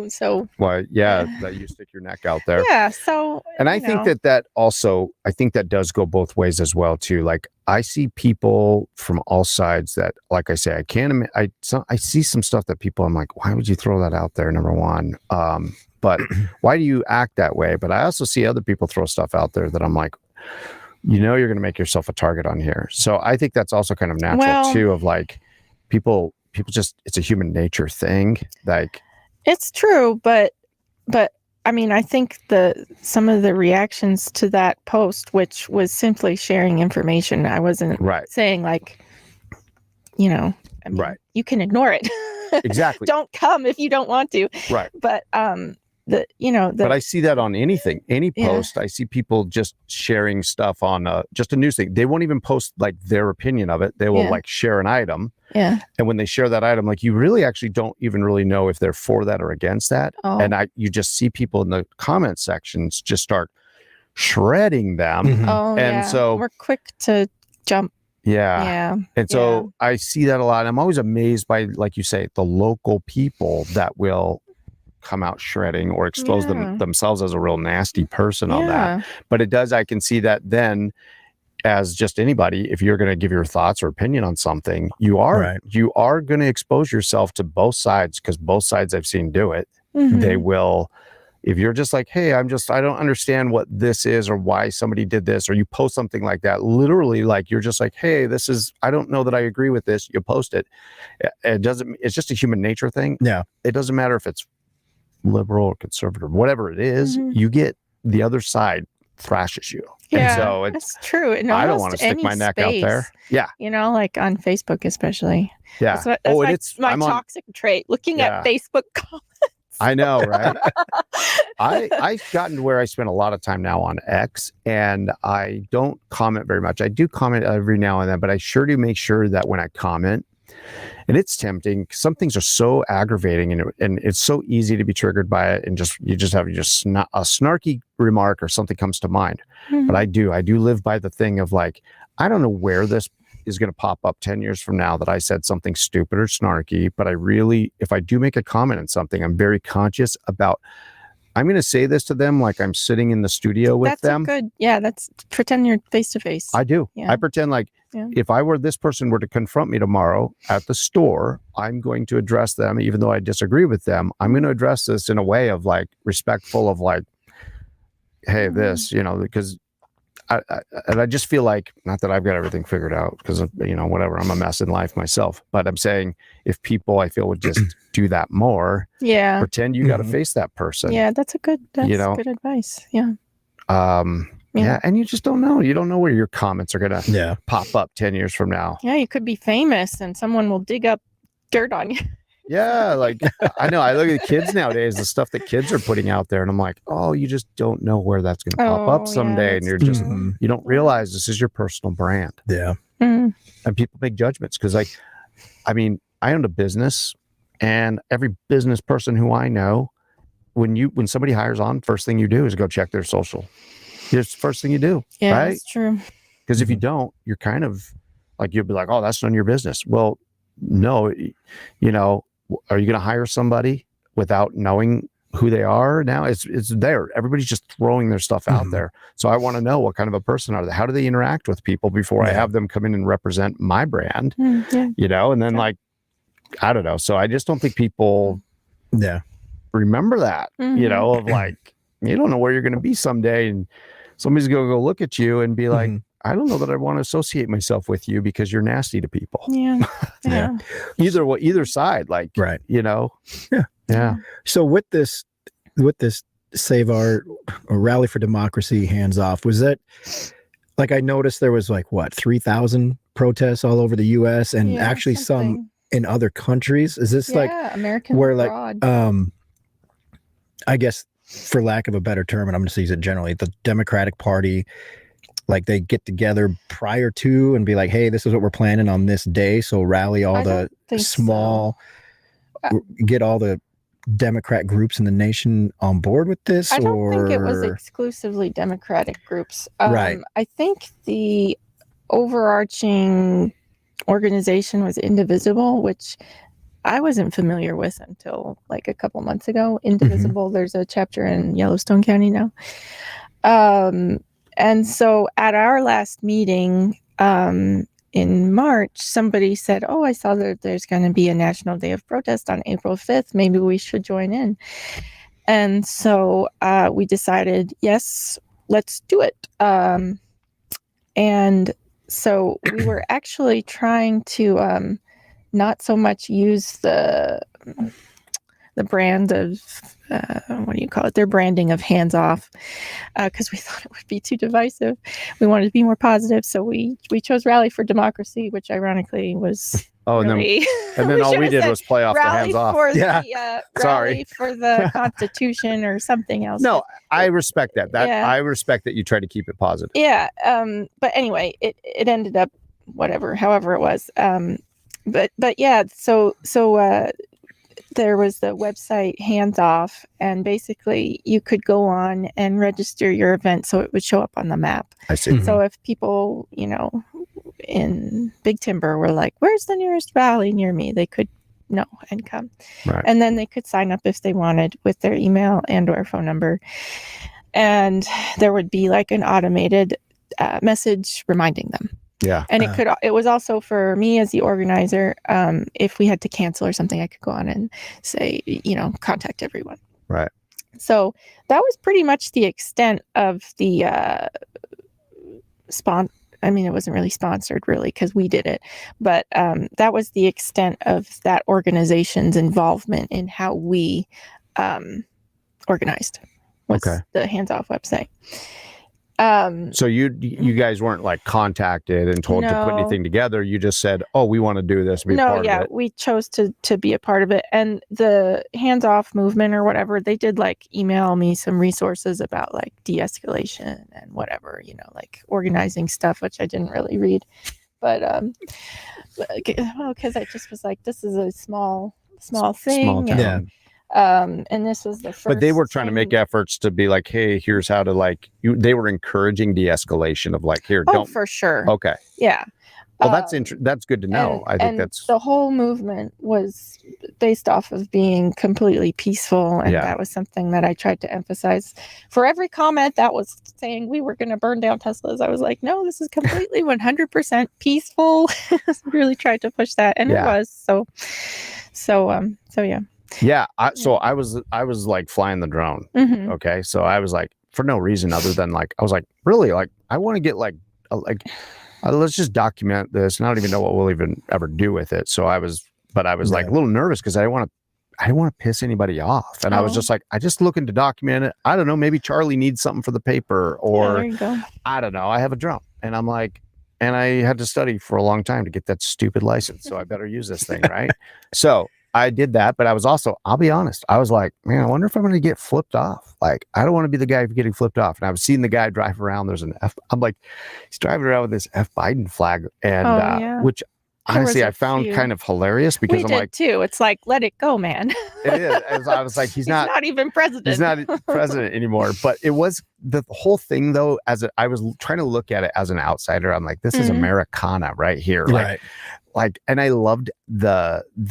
So that you stick your neck out there. And I think that also, I think that does go both ways as well too. Like, I see people from all sides that, like I say, I see some stuff that people, I'm like, why would you throw that out there? Number one, but why do you act that way? But I also see other people throw stuff out there that I'm like, you're going to make yourself a target on here. So I think that's also kind of natural too, of like people just, it's a human nature thing. Like, it's true, but I mean, I think some of the reactions to that post, which was simply sharing information, I wasn't saying like, I mean, you can ignore it. Exactly. Don't come if you don't want to. Right. But But I see that on any post. I see people just sharing stuff on just a news thing. They won't even post like their opinion of it. They will like share an item. Yeah. And when they share that item, like you really actually don't even really know if they're for that or against that. Oh. And you just see people in the comment sections just start shredding them. Mhm. Oh, And so we're quick to jump. Yeah. Yeah. And so I see that a lot. I'm always amazed by, like you say, the local people that will come out shredding or expose themselves as a real nasty person on that. But I can see that then as just anybody, if you're going to give your thoughts or opinion on something, you are going to expose yourself to both sides, because both sides I've seen do it. Mm-hmm. They will, if you're just like, hey, I don't understand what this is or why somebody did this, or you post something like that, literally like you're just like, hey, I don't know that I agree with this. You post it. It's just a human nature thing. Yeah. It doesn't matter if it's liberal or conservative, whatever it is, you get the other side thrashes you. Yeah, and so that's true. I don't want to stick my neck out there. Yeah. Like on Facebook, especially. Yeah. That's my toxic trait, looking at Facebook comments. I know, right? I've gotten to where I spend a lot of time now on X, and I don't comment very much. I do comment every now and then, but I sure do make sure that when I comment, and it's tempting, some things are so aggravating and it's so easy to be triggered by it, and you just have a snarky remark or something comes to mind. Mm-hmm. But I do live by the thing of like, I don't know where this is going to pop up 10 years from now that I said something stupid or snarky, but if I do make a comment on something, I'm very conscious about, I'm going to say this to them like I'm sitting in the studio with them. That's pretend you're face to face. I do. Yeah. I pretend like if this person were to confront me tomorrow at the store, I'm going to address them, even though I disagree with them. I'm going to address this in a way of like respectful of like, hey, this, because I just feel like, not that I've got everything figured out, because whatever, I'm a mess in life myself, but I'm saying if people I feel would just do that more, pretend you got to face that person. Yeah, that's good advice. Yeah. Yeah, and you just don't know. You don't know where your comments are gonna pop up 10 years from now. Yeah, you could be famous and someone will dig up dirt on you. Yeah, like I know. I look at the kids nowadays, the stuff that kids are putting out there, and I'm like, oh, you just don't know where that's going to pop up someday, and you're just you don't realize this is your personal brand. Yeah, and people make judgments because, like, I mean, I owned a business, and every business person who I know, when somebody hires on, first thing you do is go check their social. It's the first thing you do. Yeah, right? That's true. Because if you don't, you're kind of like, you'll be like, oh, that's none of your business. Well, no, are you going to hire somebody without knowing who they are? Now it's there. Everybody's just throwing their stuff out there. So I want to know what kind of a person are they? How do they interact with people before I have them come in and represent my brand? And then like, I don't know. So I just don't think people remember that, of like, you don't know where you're going to be someday, and somebody's going to go look at you and be like, I don't know that I want to associate myself with you because you're nasty to people. Yeah. Either side, like, right. Yeah. So with this Save Our or Rally for Democracy Hands Off, was that, like, I noticed there was like 3,000 protests all over the US and actually some in other countries. Is this like American where abroad. Like, I guess for lack of a better term, and I'm going to use it generally, the Democratic Party, like they get together prior to and be like, hey, this is what we're planning on this day. So rally all the small, get all the Democrat groups in the nation on board with this. I don't think it was exclusively Democratic groups. Right. I think the overarching organization was Indivisible, which I wasn't familiar with until like a couple months ago. Indivisible, there's a chapter in Yellowstone County now. And so at our last meeting in March, somebody said, oh, I saw that there's going to be a National Day of Protest on April 5th. Maybe we should join in. And so we decided, yes, let's do it. And so we were actually trying to not so much use the brand of, what do you call it? Their branding of hands off, because we thought it would be too divisive. We wanted to be more positive. So we chose Rally for Democracy, which ironically was Oh, really, and then all we did was play off the hands off. Rally for the Constitution or something else. No, I respect that. I respect that you try to keep it positive. Yeah. But anyway, it ended up however it was. But yeah, so there was the website Hands Off, and basically you could go on and register your event so it would show up on the map. I see. So if people, in Big Timber were like, where's the nearest rally near me? They could know and come. Right. And then they could sign up if they wanted with their email and or phone number. And there would be like an automated message reminding them. Yeah. And it was also for me as the organizer, if we had to cancel or something, I could go on and say, contact everyone. Right. So that was pretty much the extent of the it wasn't really sponsored really because we did it, but that was the extent of that organization's involvement in how we organized. Was the Hands Off website. So you guys weren't like contacted and told to put anything together. You just said, "Oh, we want to do this." Be part of it. We chose to be a part of it. And the Hands Off movement or whatever, they did like email me some resources about like de-escalation and whatever, like organizing stuff, which I didn't really read. But because I just was like, this is a small thing. Small town. Yeah. And this was the first. But they were trying to make efforts to be like, hey, here's how to they were encouraging de-escalation of like, here, don't. For sure. Okay. Yeah. Well, that's good to know. I think that's the whole movement was based off of being completely peaceful, and that was something that I tried to emphasize. For every comment that was saying we were going to burn down Teslas, I was like, no, this is completely 100% peaceful. Really tried to push that, and it was so yeah. Yeah. I was like flying the drone. Mm-hmm. Okay. So I was like, for no reason other than like, I was like, really, like, I want to get let's just document this. And I don't even know what we'll even ever do with it. So I was like a little nervous because I didn't want to piss anybody off. And I was just like, I just looking to document it. I don't know. Maybe Charlie needs something for the paper or there you go. I don't know. I have a drum and I'm like, and I had to study for a long time to get that stupid license. So I better use this thing. Right. So I did that, but I was also, I'll be honest, I was like, man, I wonder if I'm going to get flipped off. Like, I don't want to be the guy getting flipped off. And I was seeing the guy drive around. There's an I'm like, he's driving around with this F Biden flag. And, which honestly, I found kind of hilarious because I'm like, too. It's like, let it go, man. It is. As I was like, he's not even president. He's not president anymore. But it was the whole thing though, I was trying to look at it as an outsider. I'm like, this is Americana right here. Right. And I loved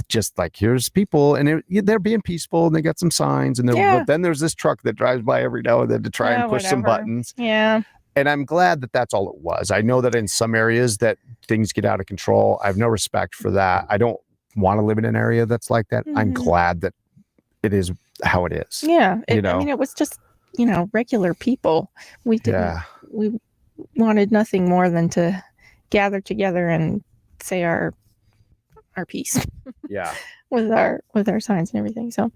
just like, here's people and they're being peaceful and they got some signs but then there's this truck that drives by every now and then to try and push some buttons. Yeah. And I'm glad that that's all it was. I know that in some areas that things get out of control. I have no respect for that. I don't want to live in an area that's like that. Mm-hmm. I'm glad that it is how it is. Yeah. It was just, regular people. We wanted nothing more than to gather together and say our piece. Yeah. with our signs and everything. So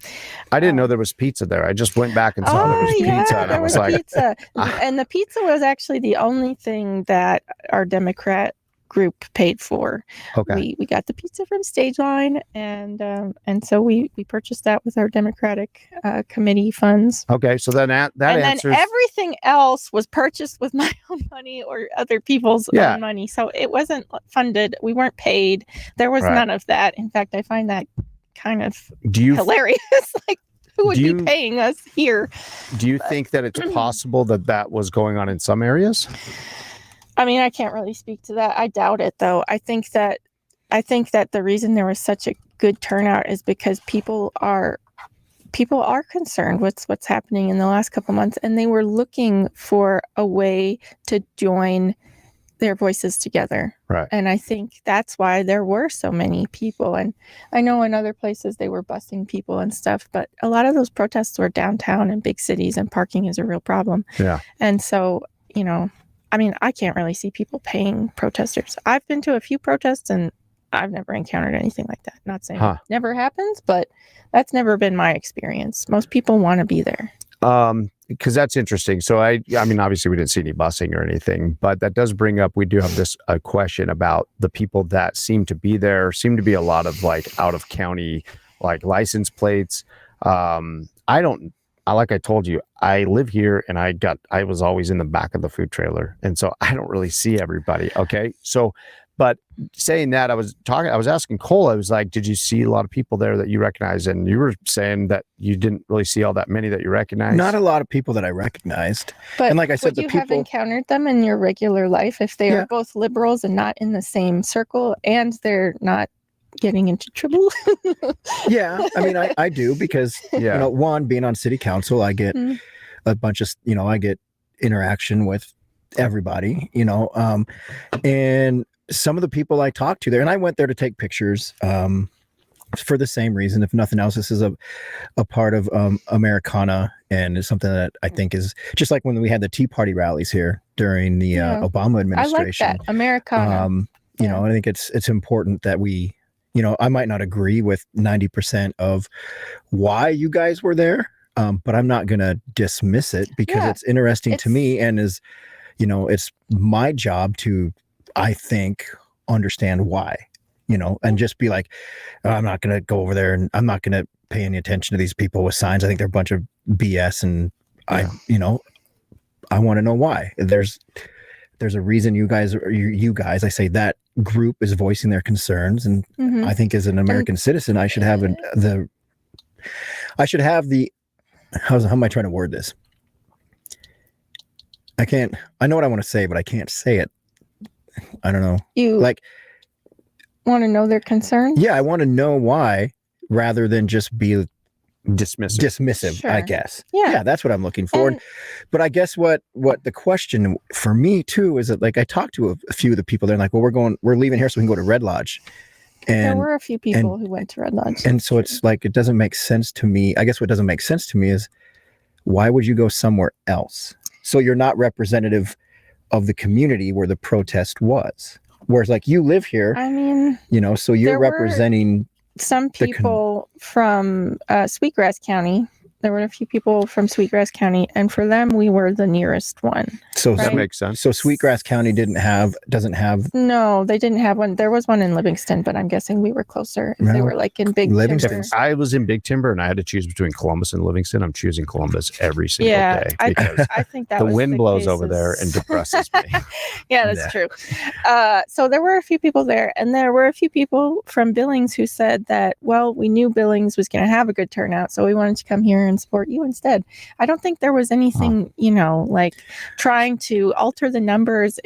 I didn't know there was pizza there. I just went back and saw there was pizza and I was like pizza. And the pizza was actually the only thing that our Democrat group paid for. Okay. We got the pizza from Stage Line and so we purchased that with our Democratic committee funds. Okay, so then that answers. Then everything else was purchased with my own money or other people's own money. So it wasn't funded. We weren't paid. There was none of that. In fact, I find that kind of hilarious. Like, who would be paying us here? Do you think that it's possible that was going on in some areas? I mean, I can't really speak to that. I doubt it, though. I think that the reason there was such a good turnout is because people are concerned with what's happening in the last couple months, and they were looking for a way to join their voices together. Right. And I think that's why there were so many people. And I know in other places they were busing people and stuff, but a lot of those protests were downtown in big cities, and parking is a real problem. Yeah. And so, I mean, I can't really see people paying protesters. I've been to a few protests and I've never encountered anything like that. Not saying it never happens, but that's never been my experience. Most people want to be there. because that's interesting. So I mean, obviously we didn't see any busing or anything, but that does bring up, we do have this question about the people that seem to be there, seem to be a lot of like out of county, like license plates. Like I told you, I live here and I was always in the back of the food trailer. And so I don't really see everybody. Okay. So, but saying that, I was asking Cole, I was like, did you see a lot of people there that you recognize? And you were saying that you didn't really see all that many that you recognized. Not a lot of people that I recognized. But and like I said, would you have encountered them in your regular life if they are both liberals and not in the same circle and they're not getting into trouble? Yeah, I mean, I do because, one, being on city council, I get a bunch of, I get interaction with everybody, and some of the people I talked to there, and I went there to take pictures for the same reason. If nothing else, this is a part of Americana, and it's something that I think is just like when we had the Tea Party rallies here during the Obama administration. I like that, Americana. I think it's important that we, I might not agree with 90% of why you guys were there, but I'm not going to dismiss it because it's interesting to me, and is, it's my job to, I think, understand why, and just be like, I'm not going to go over there and I'm not going to pay any attention to these people with signs. I think they're a bunch of BS, and I want to know why. There's a reason you guys, I say that group is voicing their concerns. And I think as an American citizen, I should have the, how am I trying to word this? I know what I want to say, but I can't say it. I don't know. You want to know their concerns? Yeah, I want to know why rather than just be dismissive, sure. I guess. Yeah, that's what I'm looking for. But I guess what the question for me too is that, like, I talked to a few of the people there, and like, well, we're leaving here so we can go to Red Lodge. And there were a few people who went to Red Lodge. And so it's like, it doesn't make sense to me. I guess what doesn't make sense to me is, why would you go somewhere else? So you're not representative of the community where the protest was. Whereas like you live here, I mean, so you're representing some people from Sweetgrass County. There were a few people from Sweetgrass County, and for them, we were the nearest one. So that makes sense. So Sweetgrass County doesn't have. No, they didn't have one. There was one in Livingston, but I'm guessing we were closer. They were like in Big Timber. If I was in Big Timber and I had to choose between Columbus and Livingston, I'm choosing Columbus every single day. Because I think that the wind blows over there and depresses me. Yeah, that's true. So there were a few people there, and there were a few people from Billings who said that, well, we knew Billings was going to have a good turnout, so we wanted to come here and support you instead. I don't think there was anything, like trying to alter the numbers.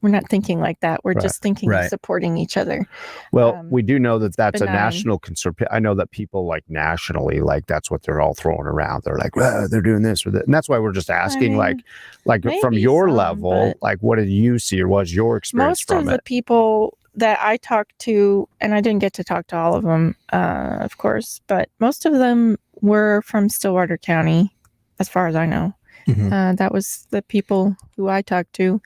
We're not thinking like that. We're just thinking of supporting each other. Well, we do know that that's a national concern. I know that people like nationally, like that's what they're all throwing around. They're like, well, they're doing this or that. And that's why we're just asking, like from your level, like, what did you see or was your experience from it? Most of the people that I talked to, and I didn't get to talk to all of them, of course, but most of them were from Stillwater County, as far as I know. Mm-hmm. That was the people who I talked to.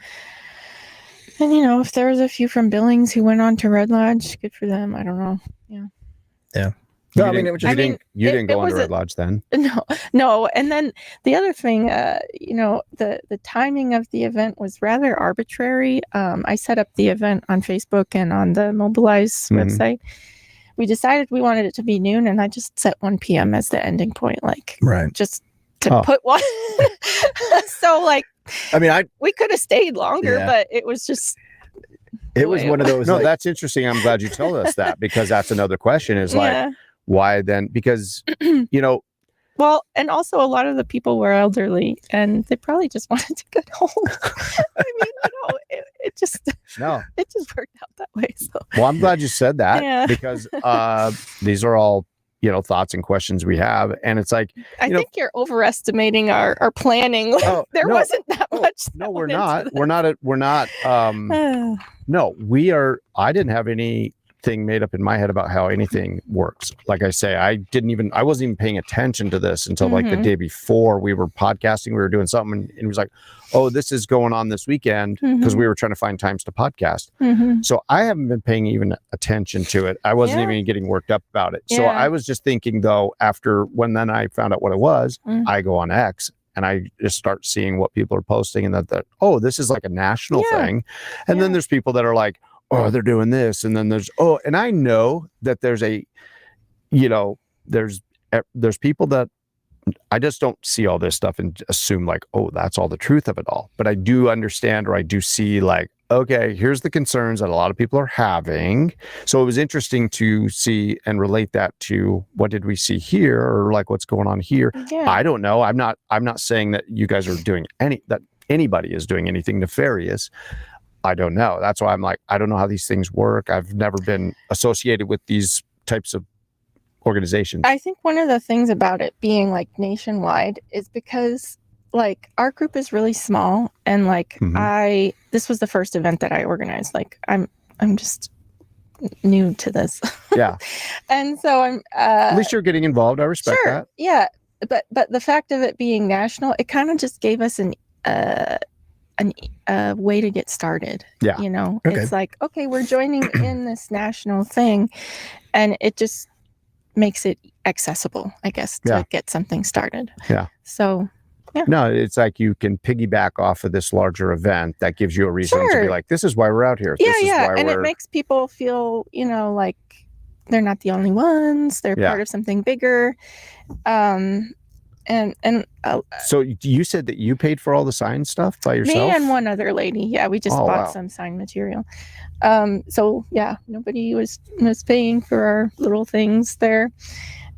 And, if there was a few from Billings who went on to Red Lodge, good for them. I don't know. Yeah. No, you didn't go on to Red Lodge then. No. And then the other thing, the timing of the event was rather arbitrary. I set up the event on Facebook and on the Mobilize website. We decided we wanted it to be noon, and I just set 1 p.m. as the ending point, just to put one. So, we could have stayed longer, but it was just. It was one of those. No, that's interesting. I'm glad you told us that, because that's another question is why then? Because, Well, and also a lot of the people were elderly, and they probably just wanted to get home. I mean, it just worked out that way. So. Well, I'm glad you said that because these are all thoughts and questions we have, and it's like I think you're overestimating our planning. Wasn't that much. No, we're not. We're not. No, we are. I didn't have anything made up in my head about how anything works. Like I say, I wasn't even paying attention to this until like the day before we were podcasting. We were doing something, and it was like, oh, this is going on this weekend, because we were trying to find times to podcast. So I haven't been paying even attention to it. I wasn't even getting worked up about it. So I was just thinking, though, after then I found out what it was, I go on X and I just start seeing what people are posting, and that oh, this is like a national thing. And then there's people that are like, oh, they're doing this. And then and I know that there's there's people that I just don't see all this stuff and assume like, oh, that's all the truth of it all. But I do understand, or I do see like, okay, here's the concerns that a lot of people are having. So it was interesting to see and relate that to what did we see here, or like what's going on here. Yeah. I don't know. I'm not saying that you guys are doing that anybody is doing anything nefarious. I don't know. That's why I'm like, I don't know how these things work. I've never been associated with these types of organizations. I think one of the things about it being like nationwide is because like our group is really small, and like this was the first event that I organized. Like I'm just new to this. Yeah. And so I'm at least you're getting involved. I respect that. Yeah. But the fact of it being national, it kind of just gave us a way to get started. Yeah. You know, it's like, okay, we're joining in this national thing, and it just makes it accessible, I guess, to get something started. Yeah. So, yeah. No, it's like you can piggyback off of this larger event that gives you a reason to be like, this is why we're out here. Yeah, this is why and it makes people feel, like they're not the only ones. They're part of something bigger. So you said that you paid for all the sign stuff by yourself? Me and one other lady. Yeah, we just bought some sign material. So yeah, nobody was paying for our little things there.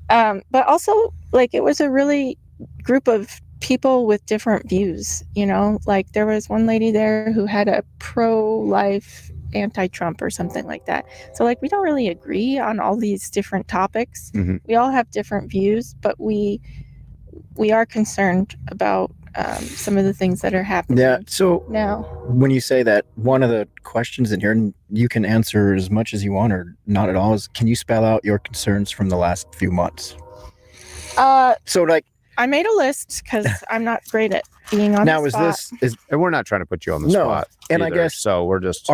But also, like, it was a really group of people with different views. Like there was one lady there who had a pro-life, anti-Trump or something like that. So like we don't really agree on all these different topics. Mm-hmm. We all have different views, but we are concerned about some of the things that are happening. Yeah. So now, when you say that, one of the questions in here, and you can answer as much as you want or not at all, is can you spell out your concerns from the last few months? So like, I made a list because I'm not great at being on the spot. And we're not trying to put you on the spot. And either, I guess so. We're just.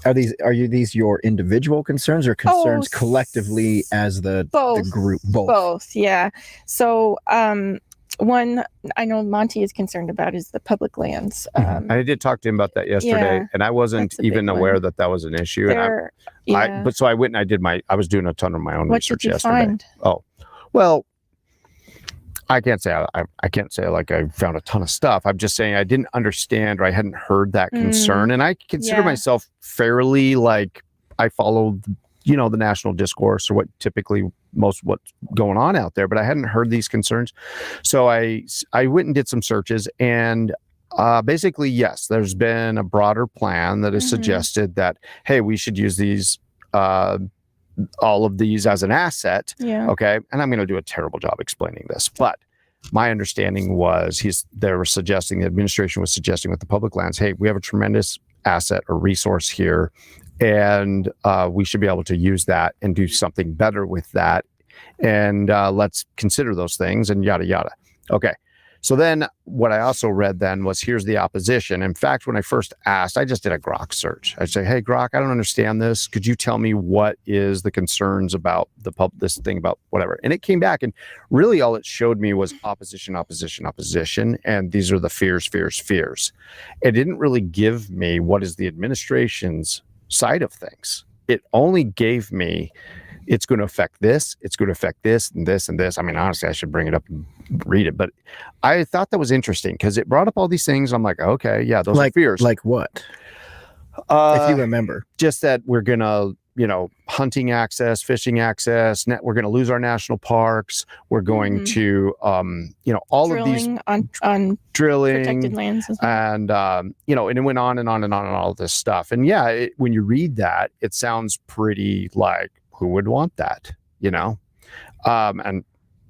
Are these your individual concerns or concerns collectively as the group? Both, yeah. So one I know Monty is concerned about is the public lands. I did talk to him about that yesterday, and I wasn't even aware that was an issue. So I went and I was doing a ton of my own research yesterday. Find? Oh, well, I can't say like I found a ton of stuff. I'm just saying I didn't understand, or I hadn't heard that concern, and I consider myself fairly like I followed, the national discourse or what's going on out there, but I hadn't heard these concerns. So I went and did some searches, and basically, yes, there's been a broader plan that has suggested that, hey, we should use these. All of these as an asset. Yeah. Okay. And I'm going to do a terrible job explaining this, but my understanding was the administration was suggesting with the public lands, hey, we have a tremendous asset or resource here, and we should be able to use that and do something better with that. And let's consider those things and yada, yada. Okay. So then what I also read then was, here's the opposition. In fact, when I first asked, I just did a Grok search. I'd say, hey, Grok, I don't understand this. Could you tell me what is the concerns about this thing about whatever? And it came back, and really all it showed me was opposition, opposition, opposition. And these are the fears, fears, fears. It didn't really give me what is the administration's side of things. It only gave me, it's going to affect this, it's going to affect this and this and this. I mean, honestly, I should bring it up and read it, but I thought that was interesting because it brought up all these things. I'm like, okay, yeah, those are fears. Like what? If you remember. Just that we're going to, hunting access, fishing access, we're going to lose our national parks. We're going to, all drilling of these on drilling protected lands and, and it went on and on and on and all this stuff. And yeah, when you read that, it sounds pretty like, who would want that, and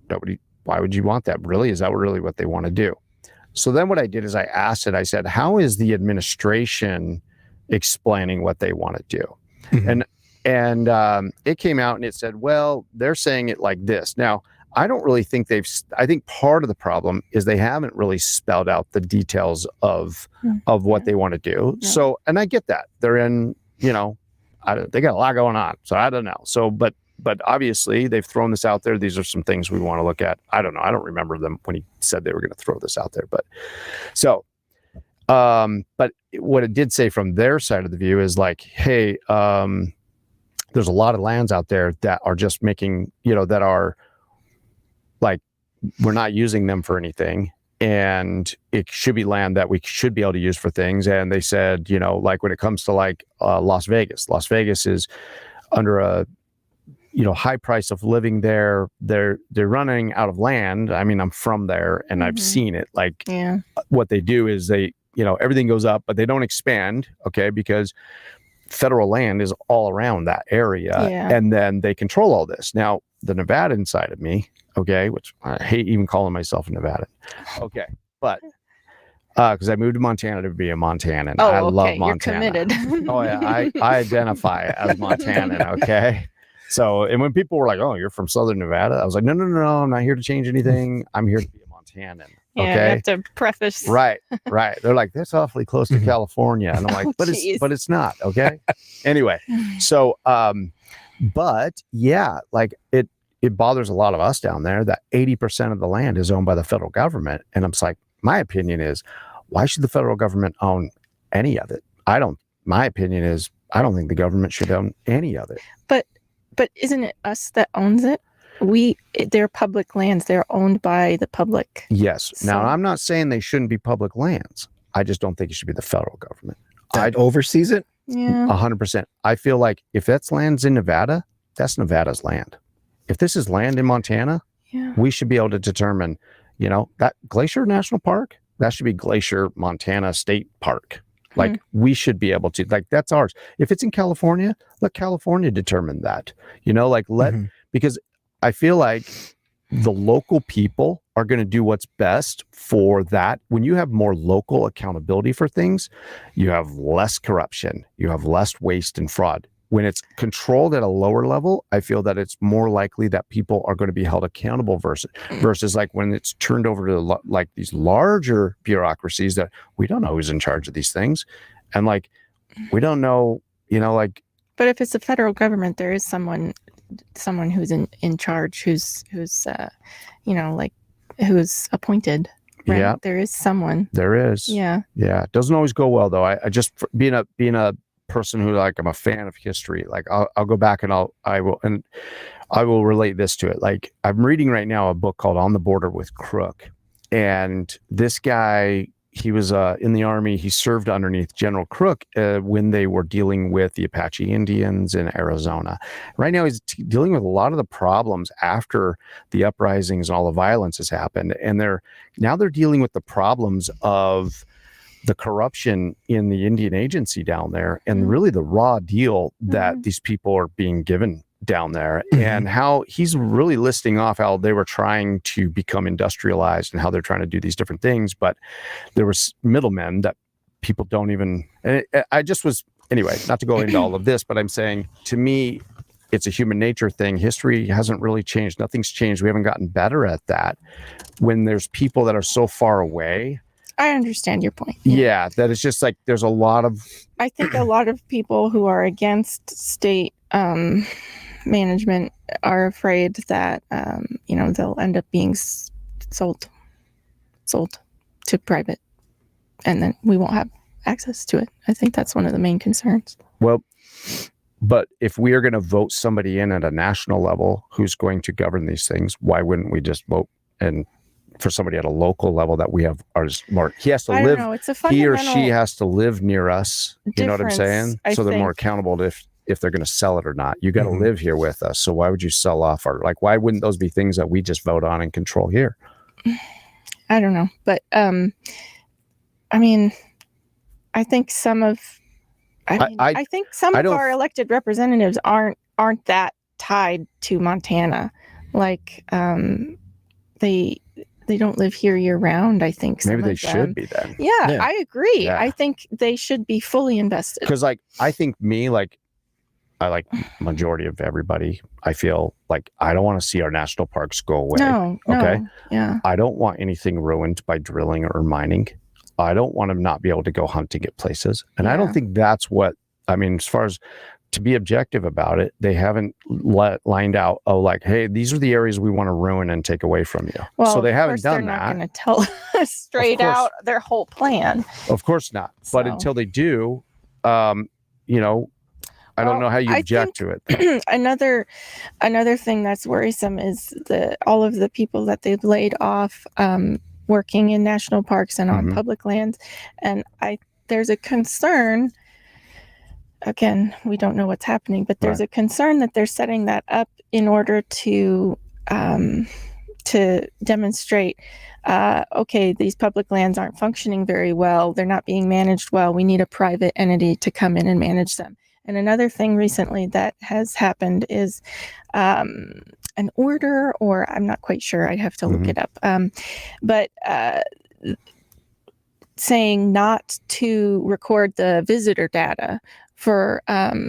nobody, why would you want that? Really? Is that really what they want to do? So then what I did is I asked it, I said, how is the administration explaining what they want to do? And it came out and it said, well, they're saying it like this. Now, I don't really think I think part of the problem is they haven't really spelled out the details of what they want to do. Yeah. So, and I get that. They're in, they got a lot going on. So I don't know. So, but but obviously they've thrown this out there. These are some things we want to look at. I don't know. I don't remember them when he said they were going to throw this out there, but so, but what it did say from their side of the view is like, hey, there's a lot of lands out there that are just making, that are like, we're not using them for anything. And it should be land that we should be able to use for things. And they said, like when it comes to like Las Vegas is under a, high price of living there. They're running out of land. I mean, I'm from there and I've seen it. Like what they do is they, everything goes up, but they don't expand. Okay. Because federal land is all around that area. And then they control all this. Now, the Nevadan side of me, okay, which I hate even calling myself a Nevadan. Okay. But because I moved to Montana to be a Montanan. I love Montana. You're committed. Oh yeah. I identify as Montanan. Okay. So, and when people were like, oh, you're from Southern Nevada, I was like, no, I'm not here to change anything. I'm here to be a Montanan. Okay. Yeah, you have to preface. Right. They're like, that's awfully close to California. And I'm like, but it's not. Okay. Anyway. So, but yeah, like it bothers a lot of us down there that 80% of the land is owned by the federal government. And I'm like, my opinion is, why should the federal government own any of it? My opinion is, I don't think the government should own any of it. But isn't it us that owns it? They're public lands. They're owned by the public. Yes. So. Now, I'm not saying they shouldn't be public lands. I just don't think it should be the federal government. That oversees it? Yeah. 100%. I feel like if that's lands in Nevada, that's Nevada's land. If this is land in Montana, we should be able to determine, that Glacier National Park, that should be Glacier Montana State Park. Like we should be able to, like, that's ours. If it's in California, let California determine that, because I feel like the local people are going to do what's best for that. When you have more local accountability for things, you have less corruption, you have less waste and fraud. When it's controlled at a lower level, I feel that it's more likely that people are going to be held accountable versus like when it's turned over to like these larger bureaucracies that we don't know who's in charge of these things. And like, we don't know, like. But if it's the federal government, there is someone who's in charge, who's appointed. Right? Yeah. There is someone. There is. Yeah. Yeah. It doesn't always go well though. I just, being a person who, like, I'm a fan of history, like I'll go back and I will relate this to it. Like, I'm reading right now a book called On the Border with Crook, and this guy, he was in the Army. He served underneath General Crook when they were dealing with the Apache Indians in Arizona. Right now he's dealing with a lot of the problems after the uprisings and all the violence has happened, and they're dealing with the problems of the corruption in the Indian agency down there, and really the raw deal that these people are being given down there, and how he's really listing off how they were trying to become industrialized and how they're trying to do these different things. But there was middlemen that people don't even, and I just was, anyway, not to go into all of this, but I'm saying, to me, it's a human nature thing. History hasn't really changed. Nothing's changed. We haven't gotten better at that. When there's people that are so far away, I understand your point. Yeah, that it's just like there's a lot of. I think a lot of people who are against state management are afraid that they'll end up being sold to private, and then we won't have access to it. I think that's one of the main concerns. Well, but if we are going to vote somebody in at a national level who's going to govern these things, why wouldn't we just vote and for somebody at a local level that we have more? He has to live. He or she has to live near us. You know what I'm saying? So they're more accountable to if they're going to sell it or not. You got to live here with us. So why would you sell off our, like, why wouldn't those be things that we just vote on and control here? I don't know, but I mean, I think some of our elected representatives aren't that tied to Montana. Like they don't live here year round. I think maybe they should be then. Yeah, I agree. Yeah. I think they should be fully invested. Because like, I think I like majority of everybody. I feel like I don't want to see our national parks go away. No. Yeah. I don't want anything ruined by drilling or mining. I don't want to not be able to go hunting at places. And I don't think that's what, I mean, as far as to be objective about it, they haven't lined out, like, hey, these are the areas we want to ruin and take away from you. Well, so they haven't done they're that. not going to tell us straight out their whole plan. Of course not. So. But until they do, you know, I don't know how you object to it. Another thing that's worrisome is all of the people that they've laid off working in national parks and on public lands. And there's a concern. Again, we don't know what's happening, but there's a concern that they're setting that up in order to demonstrate, okay, these public lands aren't functioning very well. They're not being managed well. We need a private entity to come in and manage them. And another thing recently that has happened is an order, or I'm not quite sure. I'd have to look it up. But saying not to record the visitor data for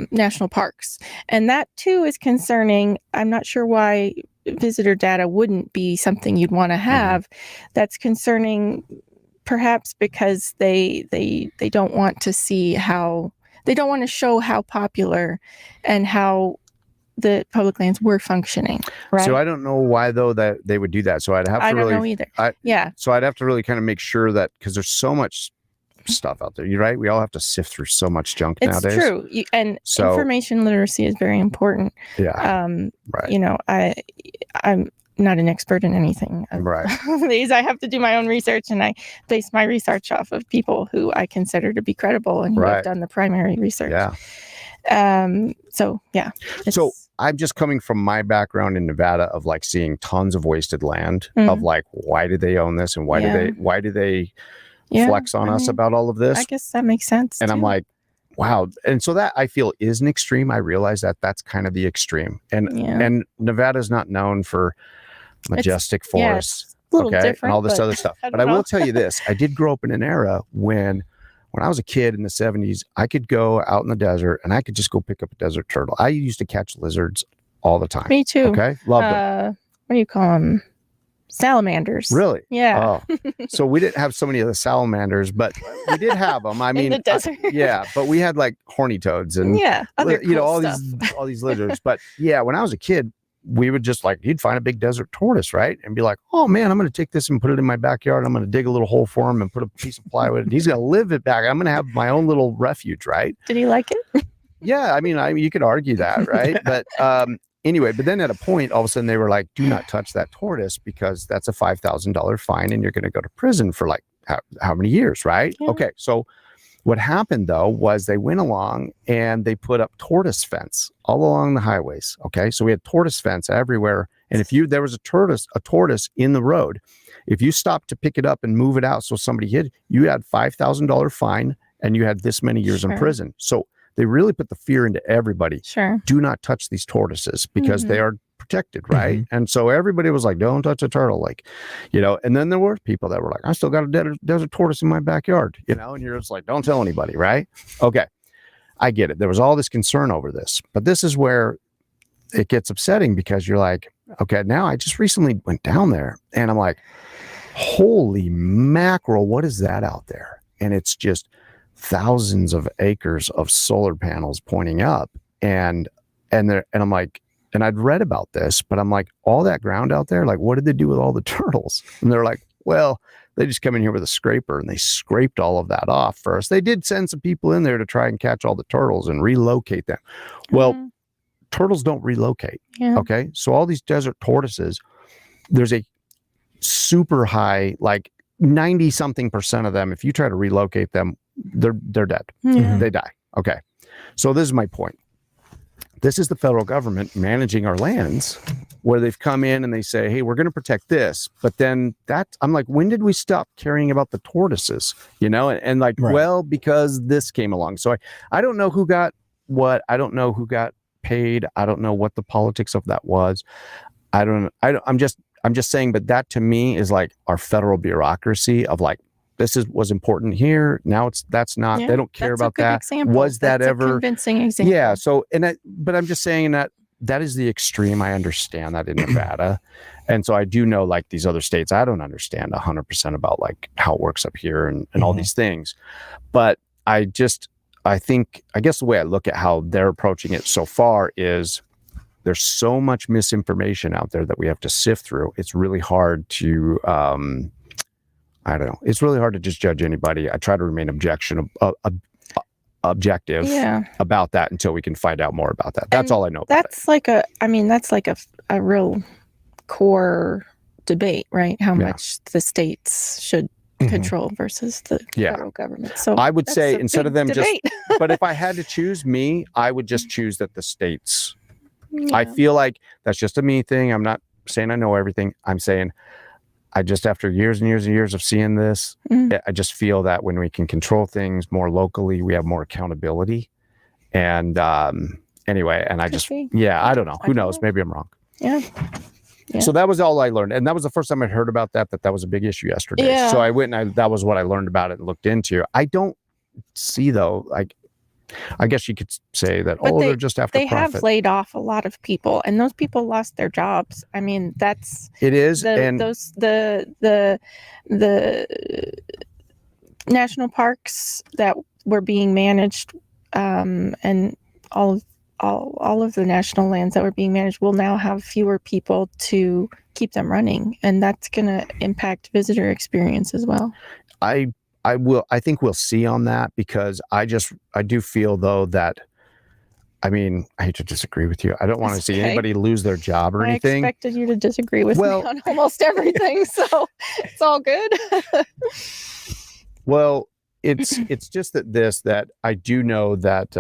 national parks. And that too is concerning. I'm not sure why visitor data wouldn't be something you'd want to have. That's concerning, perhaps because they don't want to see they don't want to show how popular and how the public lands were functioning, right? So I don't know why though that they would do that. So I'd have to I don't know either. So I'd have to really kind of make sure that, because there's so much stuff out there. You're right. We all have to sift through so much junk nowadays. It's true. And information literacy is very important. Yeah. Right. You know, I'm not an expert in anything. Right. These, I have to do my own research, and I base my research off of people who I consider to be credible and who have done the primary research. Yeah. So yeah. So I'm just coming from my background in Nevada of like seeing tons of wasted land of like, why do they own this? And why do they flex on us about all of this? I guess that makes sense. And too. I'm like, wow. And so that I feel is an extreme. I realize that that's kind of the extreme. And Nevada's not known for majestic forests, and all this other stuff. But I will tell you this, I did grow up in an era when I was a kid in the 70s, I could go out in the desert and I could just go pick up a desert turtle. I used to catch lizards all the time. Me too. Okay. Loved them. What do you call them? Salamanders. Really? Yeah. Oh. So we didn't have so many of the salamanders, but we did have them. I mean, in the desert. But we had like horny toads and all these lizards. But yeah, when I was a kid, we would just like, you'd find a big desert tortoise, right? And be like, oh man, I'm going to take this and put it in my backyard. I'm going to dig a little hole for him and put a piece of plywood. And he's going to live it back. I'm going to have my own little refuge, right? Did he like it? Yeah. I mean, you could argue that, right? But anyway, but then at a point, all of a sudden they were like, do not touch that tortoise because that's a $5,000 fine and you're going to go to prison for like how many years, right? Yeah. Okay. So what happened though was they went along and they put up tortoise fence all along the highways. Okay. So we had tortoise fence everywhere. And if there was a tortoise in the road, if you stopped to pick it up and move it out so somebody hit it, you had $5,000 fine and you had this many years in prison. So they really put the fear into everybody. Sure. Do not touch these tortoises because they are protected, right? And so everybody was like, don't touch a turtle, like, and then there were people that were like, I still got a desert tortoise in my backyard, and you're just like, don't tell anybody, right? Okay. I get it. There was all this concern over this, but this is where it gets upsetting because you're like, okay, now I just recently went down there and I'm like, holy mackerel, what is that out there? And it's just thousands of acres of solar panels pointing up and I'm like, and I'd read about this, but I'm like, all that ground out there, like, what did they do with all the turtles? And they're like, well, they just come in here with a scraper and they scraped all of that off first. They did send some people in there to try and catch all the turtles and relocate them. Well, turtles don't relocate. Yeah. Okay. So all these desert tortoises, there's a super high, like 90-something% of them, if you try to relocate them, they're dead. Yeah. They die. Okay. So this is my point. This is the federal government managing our lands where they've come in and they say, hey, we're going to protect this. But then I'm like, when did we stop caring about the tortoises? And like, well, because this came along. So I don't know who got what. I don't know who got paid. I don't know what the politics of that was. I'm just saying, but that to me is like our federal bureaucracy of like, this was important here. Now that's not. They don't care about that. Example. Was that that's ever a convincing example? Yeah. So but I'm just saying that is the extreme. I understand that in Nevada, and so I do know like these other states. I don't understand 100% about like how it works up here and all these things, but I guess the way I look at how they're approaching it so far is there's so much misinformation out there that we have to sift through. It's really hard to, I don't know. It's really hard to just judge anybody. I try to remain objective about that until we can find out more about that. That's all I know. That's like a real core debate, right? How much the states should control versus the federal government. So I would say instead of them debate. but if I had to choose I would just choose that the states. I feel like that's just a me thing. I'm not saying I know everything. I'm saying I just, after years and years and years of seeing this, I just feel that when we can control things more locally, we have more accountability. And anyway, and I I don't know. Who knows? Maybe I'm wrong. Yeah. So that was all I learned. And that was the first time I'd heard about that was a big issue yesterday. Yeah. So I went and that was what I learned about it and looked into. I don't see though, like, I guess you could say that, they're just after they profit. have laid off a lot of people, and those people lost their jobs. I mean, it is. The national parks that were being managed, and all of the national lands that were being managed will now have fewer people to keep them running, and that's going to impact visitor experience as well. I think we'll see on that, because I do feel though that, I mean, I hate to disagree with you. I don't want to see anybody lose their job or anything. I expected you to disagree with me on almost everything, so it's all good. Well, it's just that I do know that,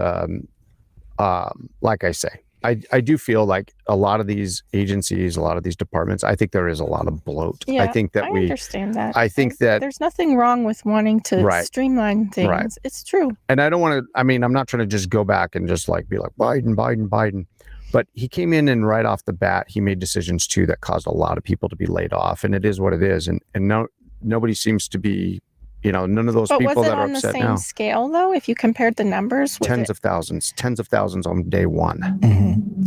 like I say, I do feel like a lot of these agencies, a lot of these departments, I think there is a lot of bloat. Yeah, I think that I understand that. I think that there's nothing wrong with wanting to streamline things. Right. It's true. And I don't want to, I mean, I'm not trying to just go back and just like be like Biden. But he came in and right off the bat, he made decisions too that caused a lot of people to be laid off. And it is what it is. And nobody seems to be, none of those people that are upset now. Was it on the same scale, though, if you compared the numbers? Tens of thousands on day one.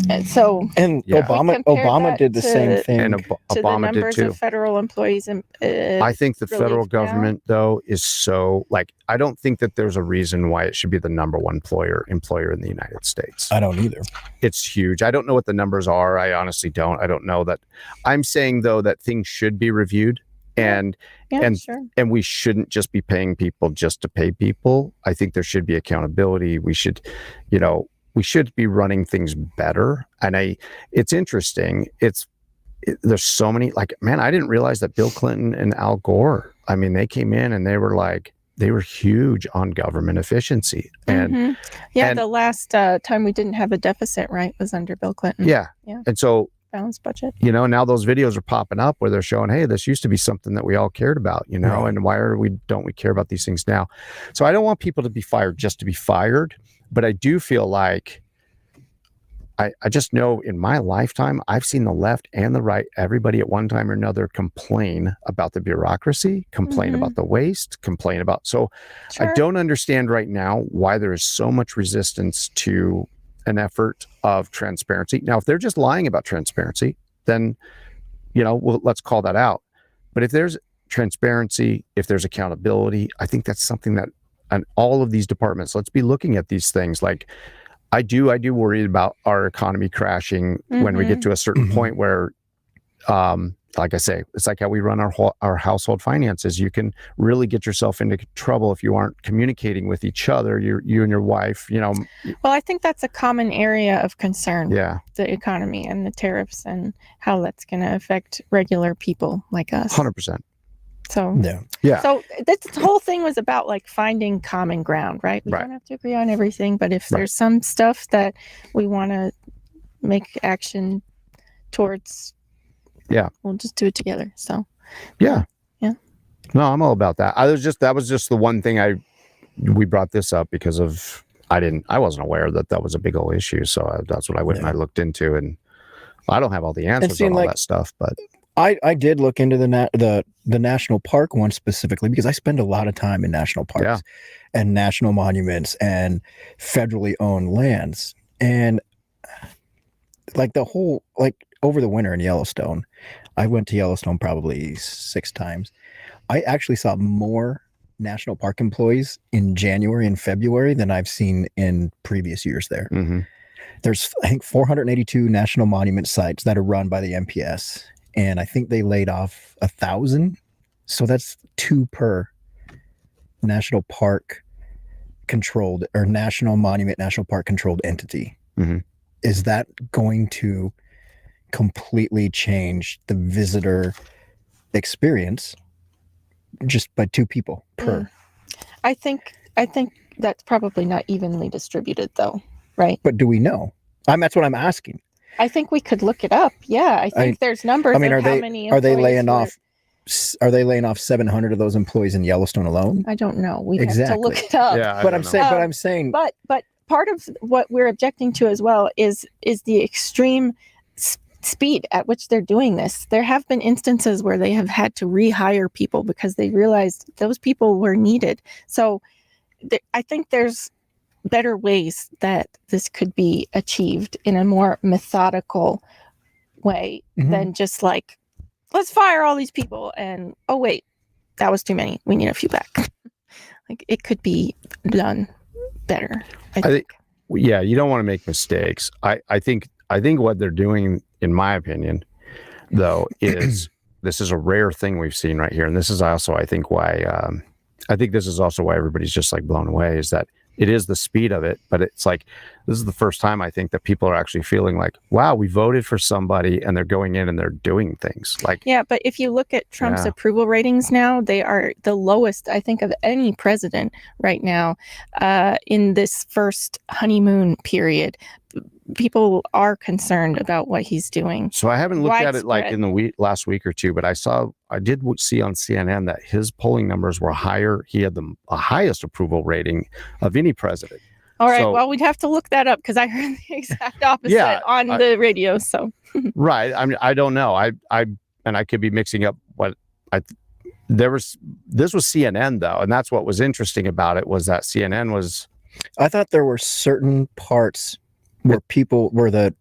And so, Obama did the same thing. And to Obama the numbers did too. Of federal employees. I think the federal government, though, is so, like, I don't think that there's a reason why it should be the number one employer in the United States. I don't either. It's huge. I don't know what the numbers are. I honestly don't. I don't know that. I'm saying, though, that things should be reviewed. And we shouldn't just be paying people just to pay people. I think there should be accountability. We should, we should be running things better. And it's interesting. There's so many, like, man, I didn't realize that Bill Clinton and Al Gore, I mean, they came in and they were huge on government efficiency. And the last time we didn't have a deficit, right, was under Bill Clinton. Yeah. And so, balanced budget. Now those videos are popping up where they're showing, hey, this used to be something that we all cared about, right. And why don't we care about these things now? So I don't want people to be fired just to be fired, but I do feel like I just know in my lifetime, I've seen the left and the right, everybody at one time or another complain about the bureaucracy, complain about the waste, complain about, so I don't understand right now why there is so much resistance to an effort of transparency. Now, if they're just lying about transparency, then, let's call that out. But if there's transparency, if there's accountability, I think that's something that on all of these departments, let's be looking at these things. Like I do worry about our economy crashing when we get to a certain point where, like I say, it's like how we run our household finances. You can really get yourself into trouble if you aren't communicating with each other, you and your wife, Well, I think that's a common area of concern. Yeah. The economy and the tariffs and how that's going to affect regular people like us. 100%. So, yeah. So this whole thing was about like finding common ground, right? We don't have to agree on everything, but if there's some stuff that we want to make action towards, we'll just do it together. So yeah. No, I'm all about that. That was just the one thing we brought this up because of I wasn't aware that was a big old issue. So that's what I went and I looked into, and I don't have all the answers on all that stuff, but I did look into the national park one specifically because I spend a lot of time in national parks and national monuments and federally owned lands, and like the whole, like over the winter in Yellowstone, I went to Yellowstone probably 6 times. I actually saw more national park employees in January and February than I've seen in previous years there. Mm-hmm. There's, I think, 482 national monument sites that are run by the NPS, and I think they laid off 1,000. So that's 2 per national park controlled or national monument, national park controlled entity. Mm-hmm. Is that going to completely change the visitor experience just by 2 people per? I think that's probably not evenly distributed though, right? But do we know? That's what I'm asking. I think we could look it up. Yeah, I think there's numbers. I mean, of are how they many are they laying were... off? Are they laying off 700 of those employees in Yellowstone alone? I don't know. We have Exactly. to look it up. Yeah, But I'm saying. But part of what we're objecting to as well is the extreme speed at which they're doing this. There have been instances where they have had to rehire people because they realized those people were needed. So I think there's better ways that this could be achieved in a more methodical way than just like, let's fire all these people and, oh wait, that was too many. We need a few back. Like, it could be done better. I think. Yeah, you don't want to make mistakes. I think what they're doing, in my opinion, though, is this is a rare thing we've seen right here, and this is also, I think, why this is also why everybody's just like blown away, is that it is the speed of it, but it's like, this is the first time I think that people are actually feeling like, wow, we voted for somebody and they're going in and they're doing things like. Yeah, but if you look at Trump's approval ratings now, they are the lowest, I think, of any president right now in this first honeymoon period. People are concerned about what he's doing. So I haven't looked at it like in the last week or two, but I did see on CNN that his polling numbers were higher. He had the highest approval rating of any president. All right. Well, we'd have to look that up because I heard the exact opposite on the radio. So right. I mean, I don't know. I could be mixing up what this was CNN though, and that's what was interesting about it, was that CNN was. I thought there were certain parts where the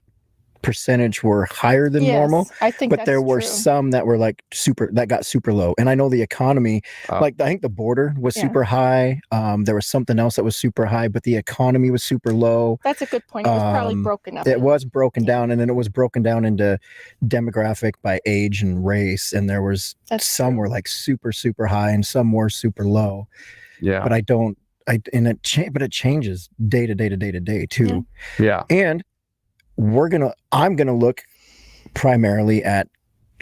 percentage were higher than normal. I think but there were some that were like that got super low. And I know the economy, like I think the border was super high. There was something else that was super high, but the economy was super low. That's a good point. It was probably broken up. It was broken down, and then it was broken down into demographic by age and race. And there was some were like super, super high and some were super low. Yeah. But but it changes day to day to day to day too. Yeah. And I'm gonna look primarily at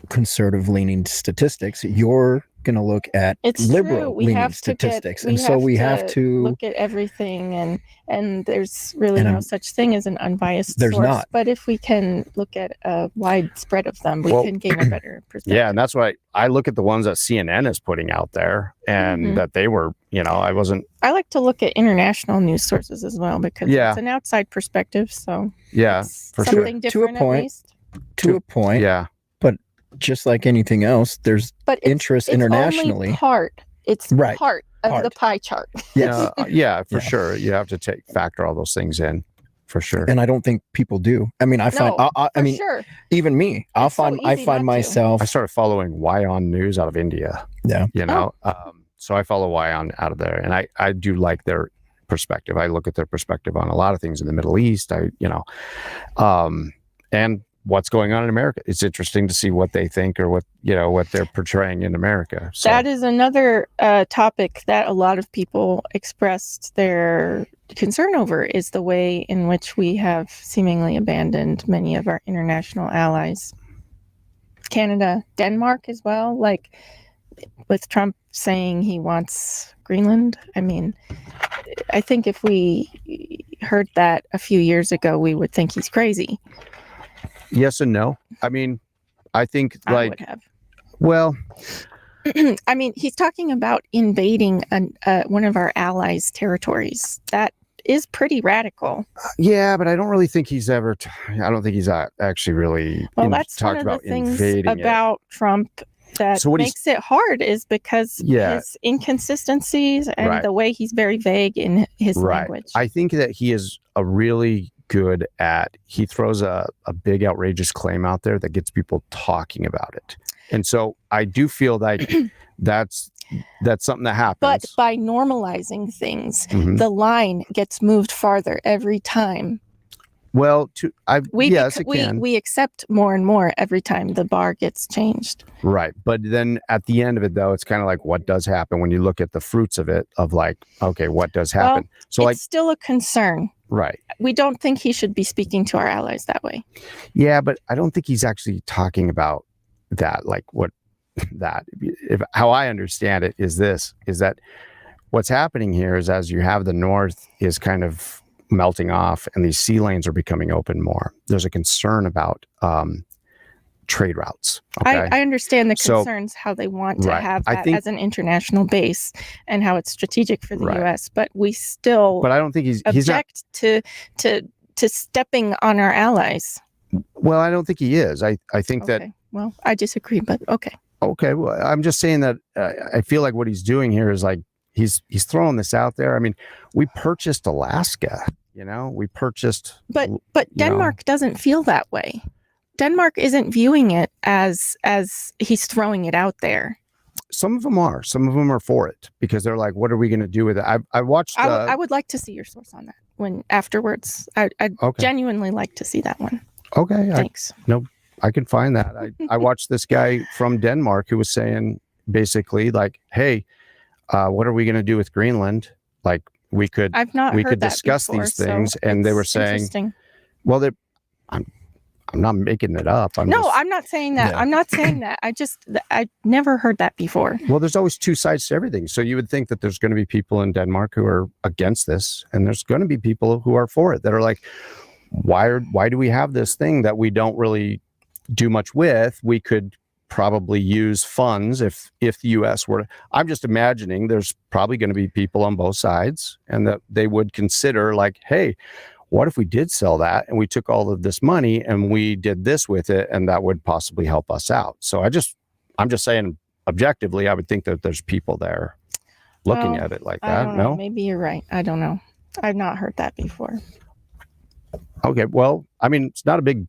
conservative leaning statistics. You're gonna look at liberal leaning statistics. And so we have to look at everything, and there's really no such thing as an unbiased source. Not. But if we can look at a wide spread of them, we can gain a better perspective. Yeah, and that's why I look at the ones that CNN is putting out there, and that they were, I like to look at international news sources as well, because it's an outside perspective. So for something different to a point. At least. To a point. Yeah. But just like anything else, there's interest internationally. It's part of the pie chart. Yes. For sure. You have to factor all those things in, for sure. And I don't think people do. I mean, even me, I find myself. I started following Wyoming news out of India. Yeah. So I follow Wyoming out of there, and I do like their perspective. I look at their perspective on a lot of things in the Middle East. And what's going on in America. It's interesting to see what they think or what they're portraying in America. So. That is another topic that a lot of people expressed their concern over, is the way in which we have seemingly abandoned many of our international allies. Canada, Denmark as well, like with Trump saying he wants Greenland. I mean, I think if we heard that a few years ago, we would think he's crazy. Yes and no. I mean, I think I would have. Well, I mean, he's talking about invading one of our allies' territories. That is pretty radical. Yeah, but I don't really think he's ever. I don't think he's actually really. That's talked one of about the things invading about Trump that makes it hard, is because his inconsistencies and the way he's very vague in his language. I think that he is a really good at, he throws a big outrageous claim out there that gets people talking about it. And so I do feel like that's that's something that happens. But by normalizing things, the line gets moved farther every time. Well, yes, it can. We accept more and more every time the bar gets changed. Right. But then at the end of it, though, it's kind of like what does happen when you look at the fruits of it, of like, okay, what does happen? Well, so it's still a concern. Right. We don't think he should be speaking to our allies that way. Yeah, but I don't think he's actually talking about that. Like how I understand it is that what's happening here is as you have the North is kind of melting off and these sea lanes are becoming open more. There's a concern about trade routes. Okay? I understand the concerns, how they want to have that as an international base and how it's strategic for the U.S., but we still I don't think he's object to stepping on our allies. Well, I don't think he is. I think that... Well, I disagree, but okay. Okay, well, I'm just saying that I feel like what he's doing here is like he's throwing this out there. I mean, we purchased Alaska. We purchased... But Denmark doesn't feel that way. Denmark isn't viewing it as he's throwing it out there. Some of them are. Some of them are for it because they're like, what are we going to do with it? I watched... I would like to see your source on that when afterwards. I'd genuinely like to see that one. Okay. Thanks. I can find that. I watched this guy from Denmark who was saying basically like, hey, what are we going to do with Greenland? Like, we could discuss these things, and they were saying, well, I'm not making it up. I'm not saying that. Yeah. I'm not saying that. I never heard that before. Well, there's always two sides to everything. So you would think that there's going to be people in Denmark who are against this, and there's going to be people who are for it that are like, why do we have this thing that we don't really do much with? We could probably use funds if the U.S. were. I'm just imagining there's probably going to be people on both sides and that they would consider like, hey, what if we did sell that and we took all of this money and we did this with it and that would possibly help us out. So I'm just saying objectively, I would think that there's people there looking at it like that. I don't know. Maybe you're right. I don't know. I've not heard that before. Okay. Well, I mean, it's not a big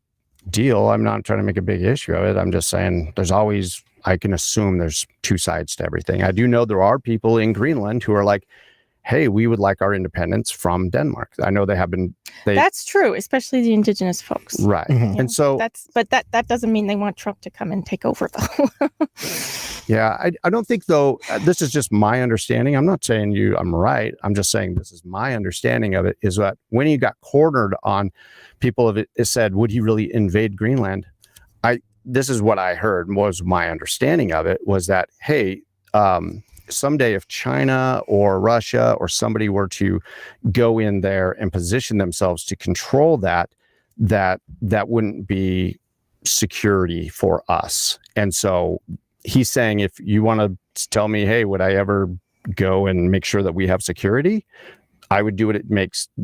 deal. I'm not trying to make a big issue of it. I'm just saying I can assume there's two sides to everything. I do know there are people in Greenland who are like, hey, we would like our independence from Denmark. I know that's true, especially the indigenous folks. Right. Mm-hmm. And so that doesn't mean they want Trump to come and take over though. Yeah, I don't think though, this is just my understanding. I'm not saying I'm right. I'm just saying this is my understanding of it, is that when he got cornered on, people have said, would he really invade Greenland? This is what I heard was my understanding of it was that, hey, someday if China or Russia or somebody were to go in there and position themselves to control that wouldn't be security for us. And so he's saying, if you want to tell me, hey, would I ever go and make sure that we have security? I would do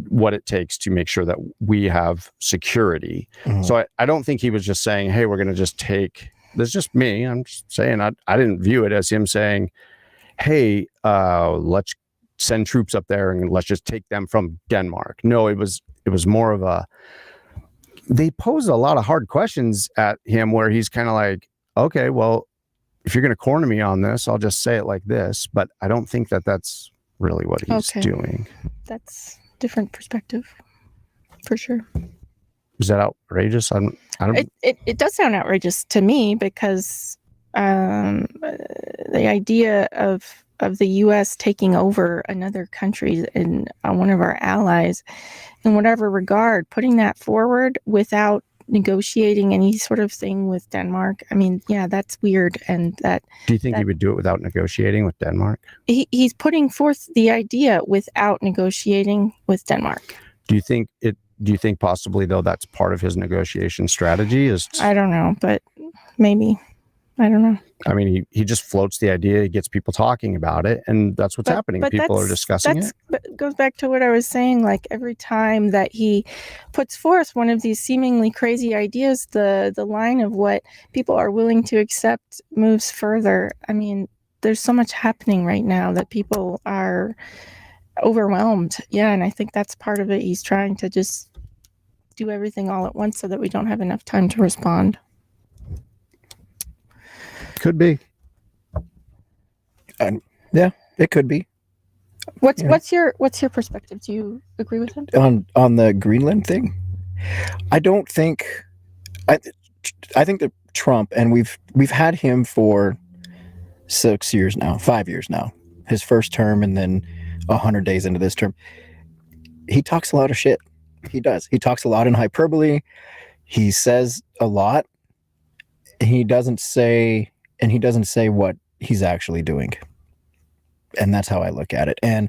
what it takes to make sure that we have security. Mm-hmm. So I don't think he was just saying, hey, we're going to just take, that's just me. I'm just saying, I didn't view it as him saying, hey, let's send troops up there and let's just take them from Denmark. No, it was more of they posed a lot of hard questions at him where he's kind of like, okay, well, if you're going to corner me on this, I'll just say it like this. But I don't think that that's really what he's doing. That's different perspective, for sure. Is that outrageous? I don't. It does sound outrageous to me because the idea of the U.S. taking over another country and one of our allies, in whatever regard, putting that forward without negotiating any sort of thing with Denmark. I mean, yeah, that's weird. And that. Do you think he would do it without negotiating with Denmark? He's putting forth the idea without negotiating with Denmark. Do you think possibly though that's part of his negotiation strategy? I don't know, but maybe. I don't know. I mean, he just floats the idea, he gets people talking about it, and that's what's happening. People are discussing it. But goes back to what I was saying, like every time that he puts forth one of these seemingly crazy ideas, the line of what people are willing to accept moves further. I mean, there's so much happening right now that people are overwhelmed. Yeah, and I think that's part of it. He's trying to just do everything all at once so that we don't have enough time to respond. Could be. Yeah, it could be. What's your perspective? Do you agree with him on the Greenland thing? I don't think. I think that Trump, and we've had him for 5 years now. His first term, and then 100 days into this term, he talks a lot of shit. He does. He talks a lot in hyperbole. He says a lot. He doesn't say what he's actually doing. And that's how I look at it. And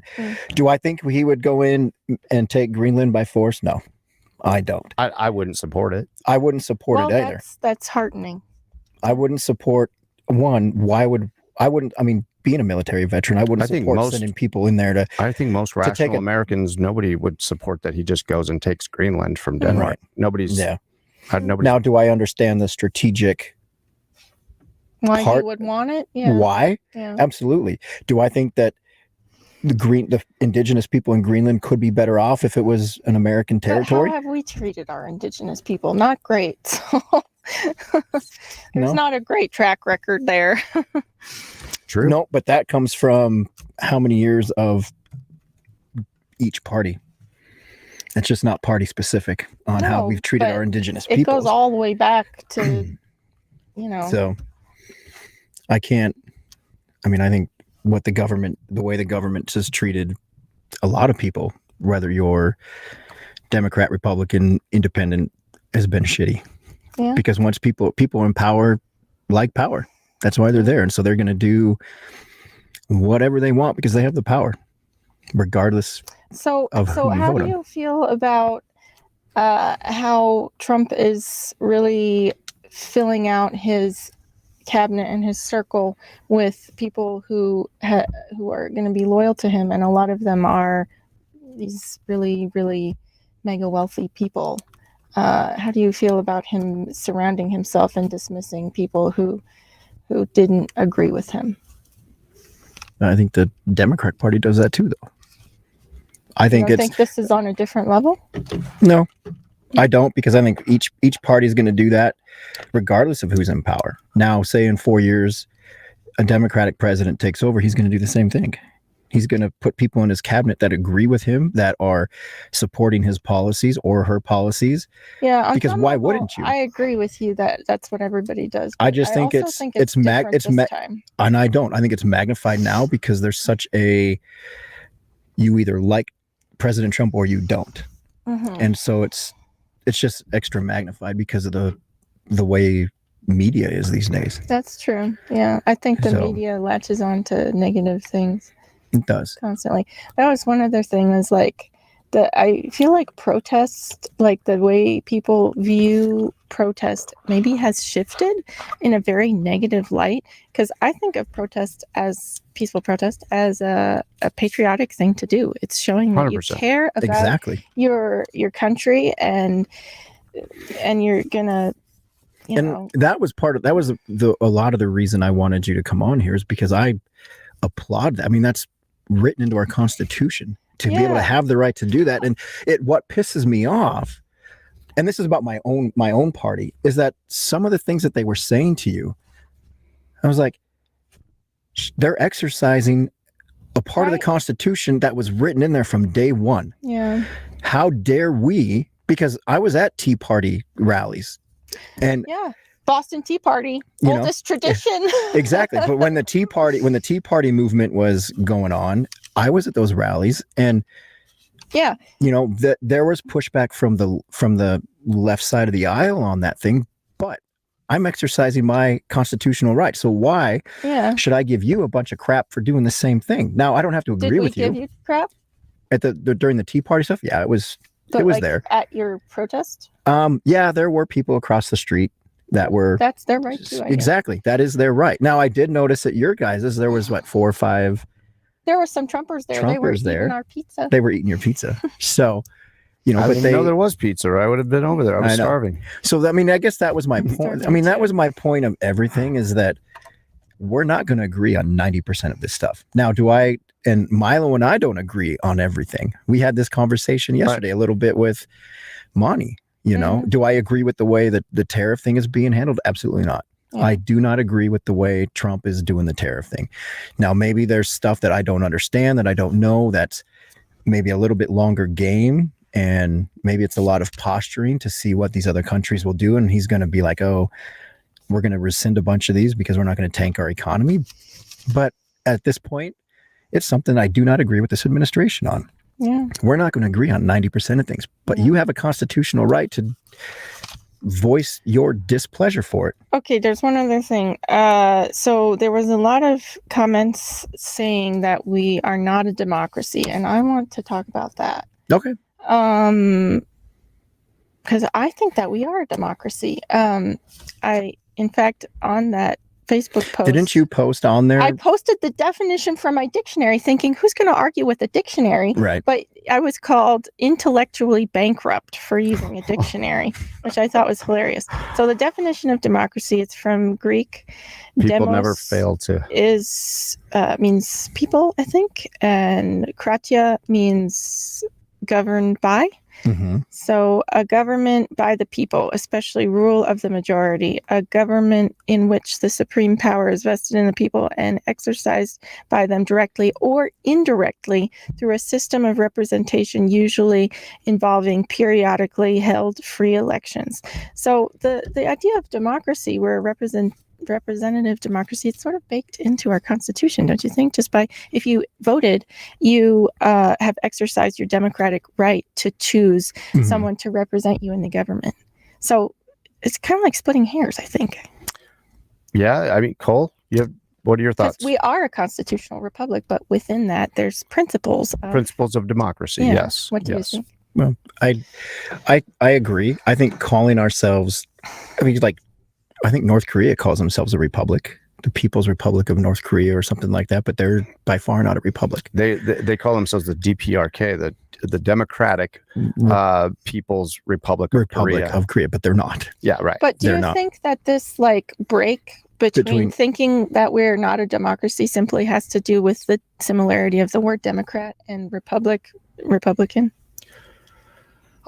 do I think he would go in and take Greenland by force? No, I don't. I wouldn't support it. I wouldn't support it either. That's heartening. I wouldn't support one. Being a military veteran, I wouldn't support sending people in there to. I think most rational Americans, nobody would support that he just goes and takes Greenland from Denmark. Right. Nobody's. Now, do I understand the strategic? Why you would want it? Yeah. Why? Yeah. Absolutely. Do I think that the indigenous people in Greenland could be better off if it was an American territory? But how have we treated our indigenous people? Not great. So there's not a great track record there. True. No, but that comes from how many years of each party. It's just not party specific on how we've treated our indigenous people. It goes all the way back to, So I think the way the government has treated a lot of people, whether you're Democrat, Republican, Independent, has been shitty. Yeah. Because once people in power like power. That's why they're there. And so they're going to do whatever they want because they have the power, regardless of who you how vote do you feel about how Trump is really filling out his cabinet and his circle with people who are going to be loyal to him, and a lot of them are these really, really mega wealthy people? How do you feel about him surrounding himself and dismissing people who didn't agree with him? I think the Democrat Party does that too, though. I think think this is on a different level? No, I don't, because I think each party is going to do that regardless of who's in power. Now, say in 4 years, a Democratic president takes over, he's going to do the same thing. He's going to put people in his cabinet that agree with him, that are supporting his policies or her policies. Yeah, because why wouldn't you? I agree with you that that's what everybody does. I just think it's and I don't. I think it's magnified now because there's such a, you either like President Trump or you don't, and so it's just extra magnified because of the way media is these days. That's true. Yeah, I think the media latches on to negative things. It does constantly. That was one other thing, was like I feel like protest, like the way people view protest maybe has shifted in a very negative light, because I think of protest as peaceful protest as a patriotic thing to do. It's showing that 100%. You care about your country, and you're gonna that was a lot of the reason I wanted you to come on here, is because I applaud that. I mean, that's written into our Constitution to be able to have the right to do that. And what pisses me off, and this is about my own party, is that some of the things that they were saying to you, I was like, they're exercising a part of the Constitution that was written in there from day one. Yeah. How dare we? Because I was at Tea Party rallies, and Boston Tea Party, oldest tradition. Exactly. But when the Tea Party movement was going on, I was at those rallies, and there was pushback from the left side of the aisle on that thing, but I'm exercising my constitutional right. So why should I give you a bunch of crap for doing the same thing? Now, I don't have to agree with you. Did we give you crap? At during the Tea Party stuff? Yeah, it was there. At your protest? There were people across the street that were. That's their right too. Exactly. That is their right. Now, I did notice at your guys's, there was 4 or 5. There were some Trumpers there. They were eating our pizza. They were eating your pizza. So, I didn't know there was pizza, or I would have been over there. I was starving. So, I mean, I guess that was my point. I mean, that was my point of everything, is that we're not going to agree on 90% of this stuff. Now, and Milo and I don't agree on everything. We had this conversation yesterday a little bit with Monty. Do I agree with the way that the tariff thing is being handled? Absolutely not. Yeah. I do not agree with the way Trump is doing the tariff thing. Now, maybe there's stuff that I don't understand, that I don't know, that's maybe a little bit longer game, and maybe it's a lot of posturing to see what these other countries will do. And he's going to be like, oh, we're going to rescind a bunch of these because we're not going to tank our economy. But at this point, it's something I do not agree with this administration on. Yeah. We're not going to agree on 90% of things, but you have a constitutional right to voice your displeasure for it. Okay, there's one other thing. So there was a lot of comments saying that we are not a democracy, and I want to talk about that. Okay. Because I think that we are a democracy. In fact, on that Facebook post. Didn't you post on there? I posted the definition from my dictionary thinking, who's going to argue with a dictionary? Right. But I was called intellectually bankrupt for using a dictionary, which I thought was hilarious. So the definition of democracy, it's from Greek. People Demos never fail to. Means people, I think. And kratia means governed by. Mm-hmm. So a government by the people, especially rule of the majority, a government in which the supreme power is vested in the people and exercised by them directly or indirectly through a system of representation, usually involving periodically held free elections. So the idea of democracy, where representative democracy, it's sort of baked into our Constitution, don't you think? Just by, if you voted, you have exercised your democratic right to choose someone to represent you in the government. So it's kind of like splitting hairs, I think. Yeah, I mean, Cole, what are your thoughts? We are a constitutional republic, but within that, there's principles of democracy. Yeah. Yes. What do you think? Well, I agree. I think calling ourselves, I think North Korea calls themselves a republic, the People's Republic of North Korea or something like that, but they're by far not a republic. They call themselves the DPRK, the Democratic People's Republic of Korea. But they're not. Yeah, right. But do you think that this break between thinking that we're not a democracy simply has to do with the similarity of the word Democrat and Republican?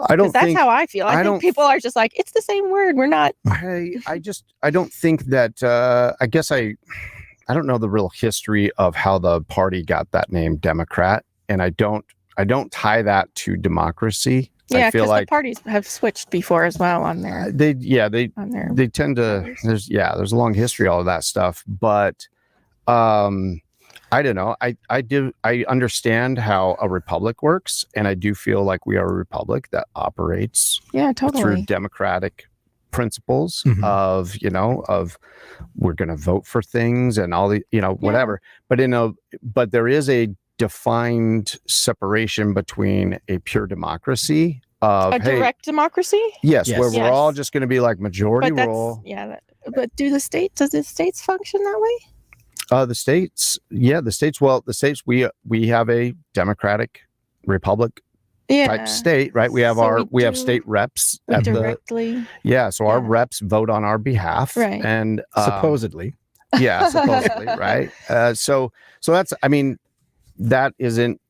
I don't think that's how I feel. I think people are just like, it's the same word. We're not. I don't think that. I guess I don't know the real history of how the party got that name, Democrat, and I don't tie that to democracy. Yeah, I feel because like the parties have switched before as well on their. They tend to. There's a long history, all of that stuff, but I don't know. I understand how a republic works, and I do feel like we are a republic that operates through democratic principles of we're going to vote for things and all the whatever. But there is a defined separation between a pure democracy of direct democracy. Yes, where we're all just going to be like majority rule. Yeah, but does the states function that way? The states. Well, the states, we have a democratic republic type state, right? We have we have state reps directly. So our reps vote on our behalf, right? And supposedly, right? So that's. I mean, that isn't.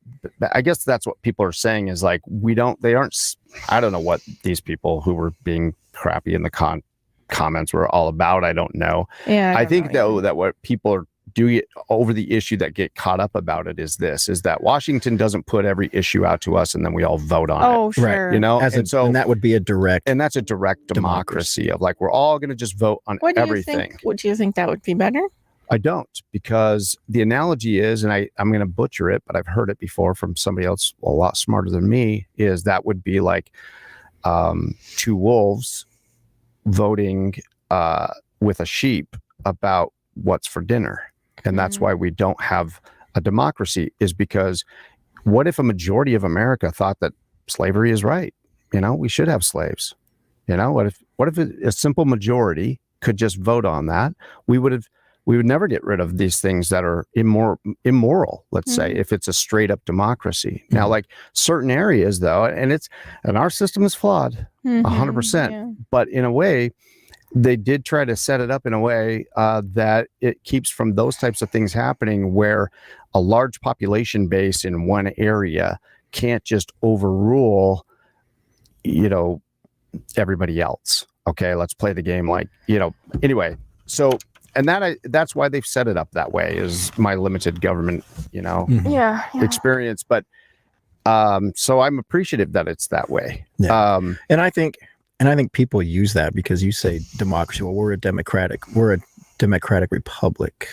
I guess that's what people are saying is like they aren't. I don't know what these people who were being crappy in the comments were all about. I don't know. Yeah, I think though that what people are doing it over the issue that get caught up about it is that Washington doesn't put every issue out to us and then we all vote on it. Oh, sure. Right. And that would be a direct. And that's a direct democracy of like, we're all going to just vote on everything. Do you think that would be better? I don't, because the analogy is, and I'm going to butcher it, but I've heard it before from somebody else a lot smarter than me, is that would be like two wolves voting with a sheep about what's for dinner. And that's why we don't have a democracy, is because what if a majority of America thought that slavery is right? We should have slaves. What if a simple majority could just vote on that? We would never get rid of these things that are immoral, let's say, if it's a straight up democracy. Now, like certain areas though, and our system is flawed 100%, but in a way, they did try to set it up in a way that it keeps from those types of things happening, where a large population base in one area can't just overrule, everybody else. Okay, let's play the game anyway. So, and that's why they've set it up that way, is my limited government, experience. But so I'm appreciative that it's that way. Yeah. And I think people use that because you say democracy. Well, we're a democratic republic,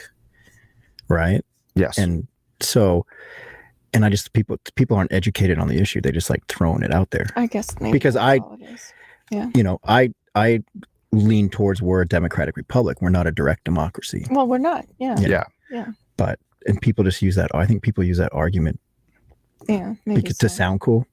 right? Yes. And so, and I just people aren't educated on the issue. They just like throwing it out there. I guess maybe because I lean towards we're a democratic republic. We're not a direct democracy. Well, we're not. Yeah. But and people just use that. I think people use that argument. Yeah. Maybe to sound cool.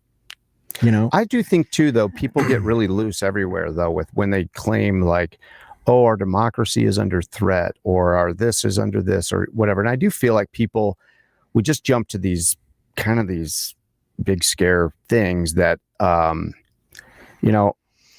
I do think too, though, people get really loose everywhere, though, with when they claim like, oh, our democracy is under threat, or our this is under this, or whatever. And I do feel like we just jump to these big scare things that,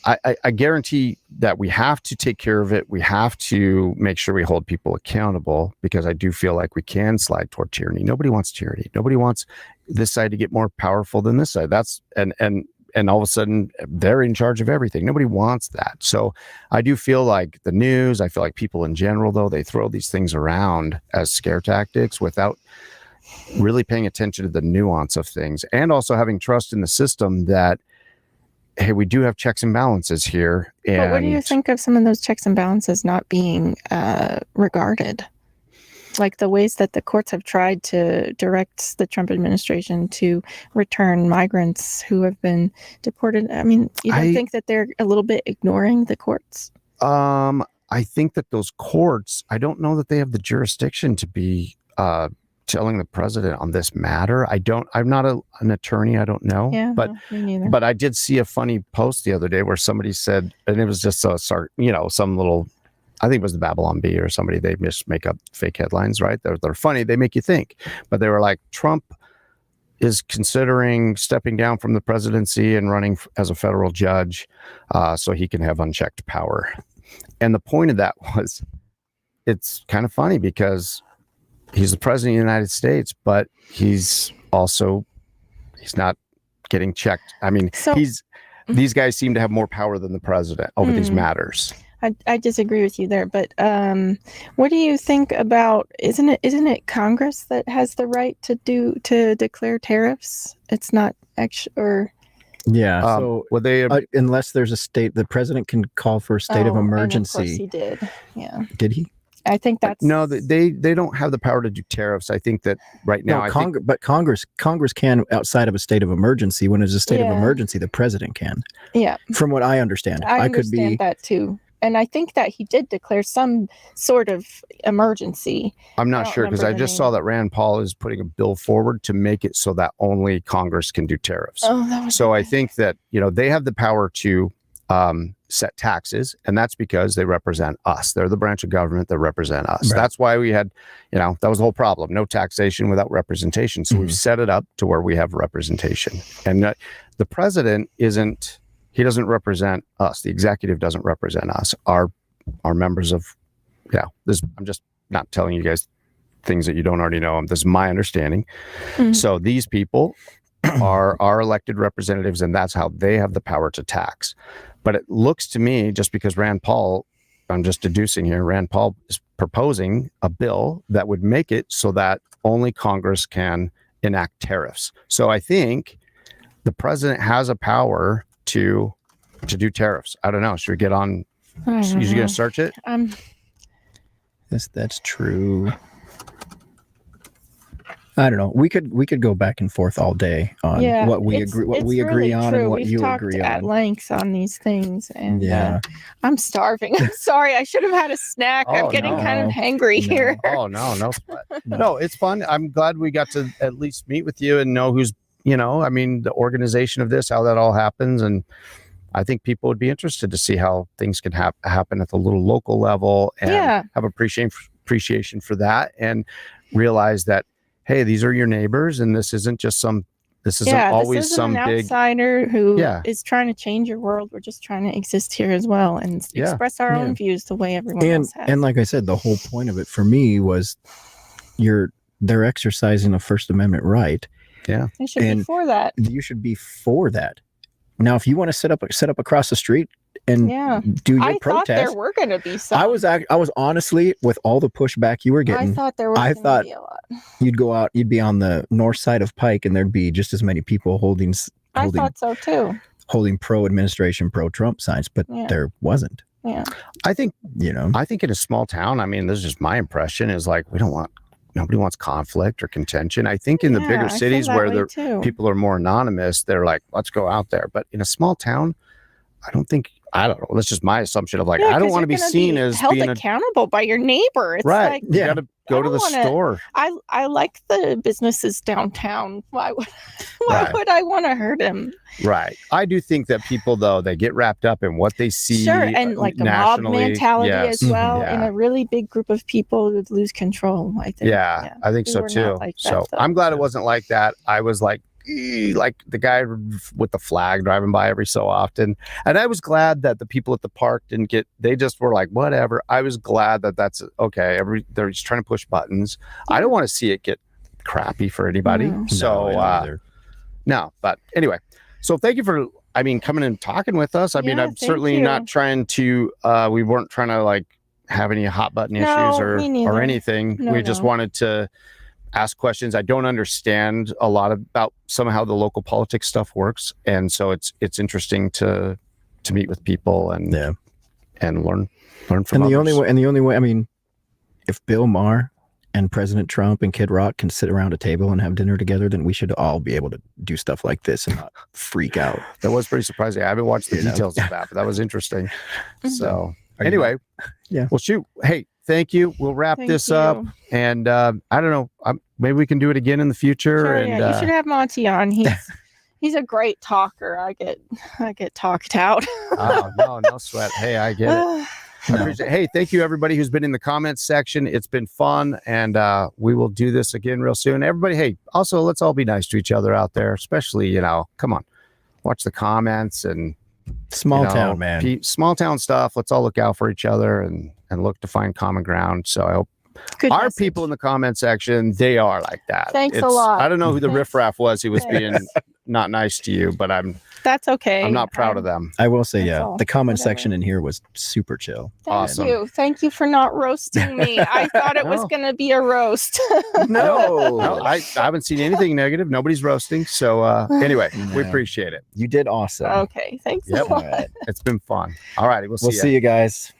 I guarantee that we have to take care of it. We have to make sure we hold people accountable, because I do feel like we can slide toward tyranny. Nobody wants tyranny. Nobody wants this side to get more powerful than this side. That's and all of a sudden they're in charge of everything. Nobody wants that. So I do feel like the news, I feel like people in general, though, they throw these things around as scare tactics without really paying attention to the nuance of things, and also having trust in the system that, hey, we do have checks and balances here. But what do you think of some of those checks and balances not being regarded? Like the ways that the courts have tried to direct the Trump administration to return migrants who have been deported. I mean, you don't think that they're a little bit ignoring the courts? I think that those courts, I don't know that they have the jurisdiction to be telling the president on this matter. I'm not an attorney. I don't know. Yeah, but me neither. But I did see a funny post the other day where somebody said, and it was just some little, I think it was the Babylon Bee or somebody, they just make up fake headlines, right? They're funny. They make you think. But they were like, Trump is considering stepping down from the presidency and running as a federal judge so he can have unchecked power. And the point of that was, it's kind of funny because he's the president of the United States, but he's not getting checked. I mean, these guys seem to have more power than the president over these matters. I disagree with you there, but what do you think about? Isn't it Congress that has the right to declare tariffs? It's not actually, or so unless there's a state, the president can call for a state of emergency. And of course he did. Yeah. Did he? I think that's no. They don't have the power to do tariffs. I think that right now, but Congress can outside of a state of emergency. When there's a state of emergency, the president can. Yeah. From what I understand, I understand that too. And I think that he did declare some sort of emergency. I'm not sure, because I just saw that Rand Paul is putting a bill forward to make it so that only Congress can do tariffs. So I think that, they have the power to set taxes, and that's because they represent us. They're the branch of government that represent us. Right. That's why we had, that was the whole problem. No taxation without representation. So we've set it up to where we have representation. And the president he doesn't represent us. The executive doesn't represent us. Our members of, I'm just not telling you guys things that you don't already know. This is my understanding. So these people are our elected representatives, and that's how they have the power to tax. But it looks to me, just because Rand Paul, I'm just deducing here, Rand Paul is proposing a bill that would make it so that only Congress can enact tariffs. So I think the president has a power to do tariffs. I don't know. Should we get on? You're going to search it? That's true. I don't know. We could go back and forth all day on what we agree on and what you agree on. At length on these things, and I'm starving. I'm sorry. I should have had a snack. I'm getting kind of hangry here. Oh no sweat. No, it's fun. I'm glad we got to at least meet with you and know who's the organization of this, how that all happens, and I think people would be interested to see how things can happen at the little local level and have appreciation for that, and realize that, hey, these are your neighbors, and this isn't always some big outsider who is trying to change your world. We're just trying to exist here as well and express our own views the way everyone else has. And like I said, the whole point of it for me was they're exercising a First Amendment right. Yeah. They should be for that. You should be for that. Now, if you want to set up across the street and do your I protest. thought there were going to be some. I was honestly, with all the pushback you were getting, I thought there was going to be a lot. You'd go out, you'd be on the north side of Pike, and there'd be just as many people holding I thought so too. Holding pro-administration, pro-Trump signs, but there wasn't. Yeah. I think, I think in a small town, I mean, this is just my impression, is like, nobody wants conflict or contention. I think in the bigger cities where people are more anonymous, they're like, let's go out there. But in a small town, I don't know. That's just my assumption of like, I don't want to be seen as held being accountable by your neighbor. It's like, you got to go to the store. I like the businesses downtown. Why would I want to hurt him? Right. I do think that people, though, they get wrapped up in what they see. Sure, and like a mob mentality as well. In a really big group of people would lose control, I think. Yeah, I think so too. Like so I'm glad it wasn't like that. I was like the guy with the flag driving by every so often. And I was glad that the people at the park they just were like, whatever. I was glad that that's okay. They're just trying to push buttons. I don't want to see it get crappy for anybody. No, but anyway. So thank you for, coming and talking with us. I'm certainly not trying to, we weren't trying to like have any hot button issues or anything. We just wanted to ask questions. I don't understand a lot about somehow the local politics stuff works. And so it's interesting to meet with people and learn from others. The only way, if Bill Maher and President Trump and Kid Rock can sit around a table and have dinner together, then we should all be able to do stuff like this and not freak out. That was pretty surprising. I haven't watched the details of that, but that was interesting. So anyway, well, shoot. Hey, thank you. We'll wrap this up. And I don't know, maybe we can do it again in the future. Sure, and you should have Monty on. He's a great talker. I get talked out. Oh, no sweat. Hey, I get it. I appreciate it. Hey, thank you everybody who's been in the comments section. It's been fun, and we will do this again real soon. Everybody, hey, also let's all be nice to each other out there, especially, come on, watch the comments and small town, man. Small town stuff. Let's all look out for each other and look to find common ground. So I hope our people in the comment section, they are like that. Thanks a lot. I don't know who the riffraff was who was being not nice to you, but that's okay. I'm not proud of them. I will say, the comment section in here was super chill. Thank you for not roasting me. I thought it was going to be a roast. No, I haven't seen anything negative. Nobody's roasting. So anyway, we appreciate it. You did awesome. Okay, thanks a lot. It's been fun. All righty, we'll see you guys.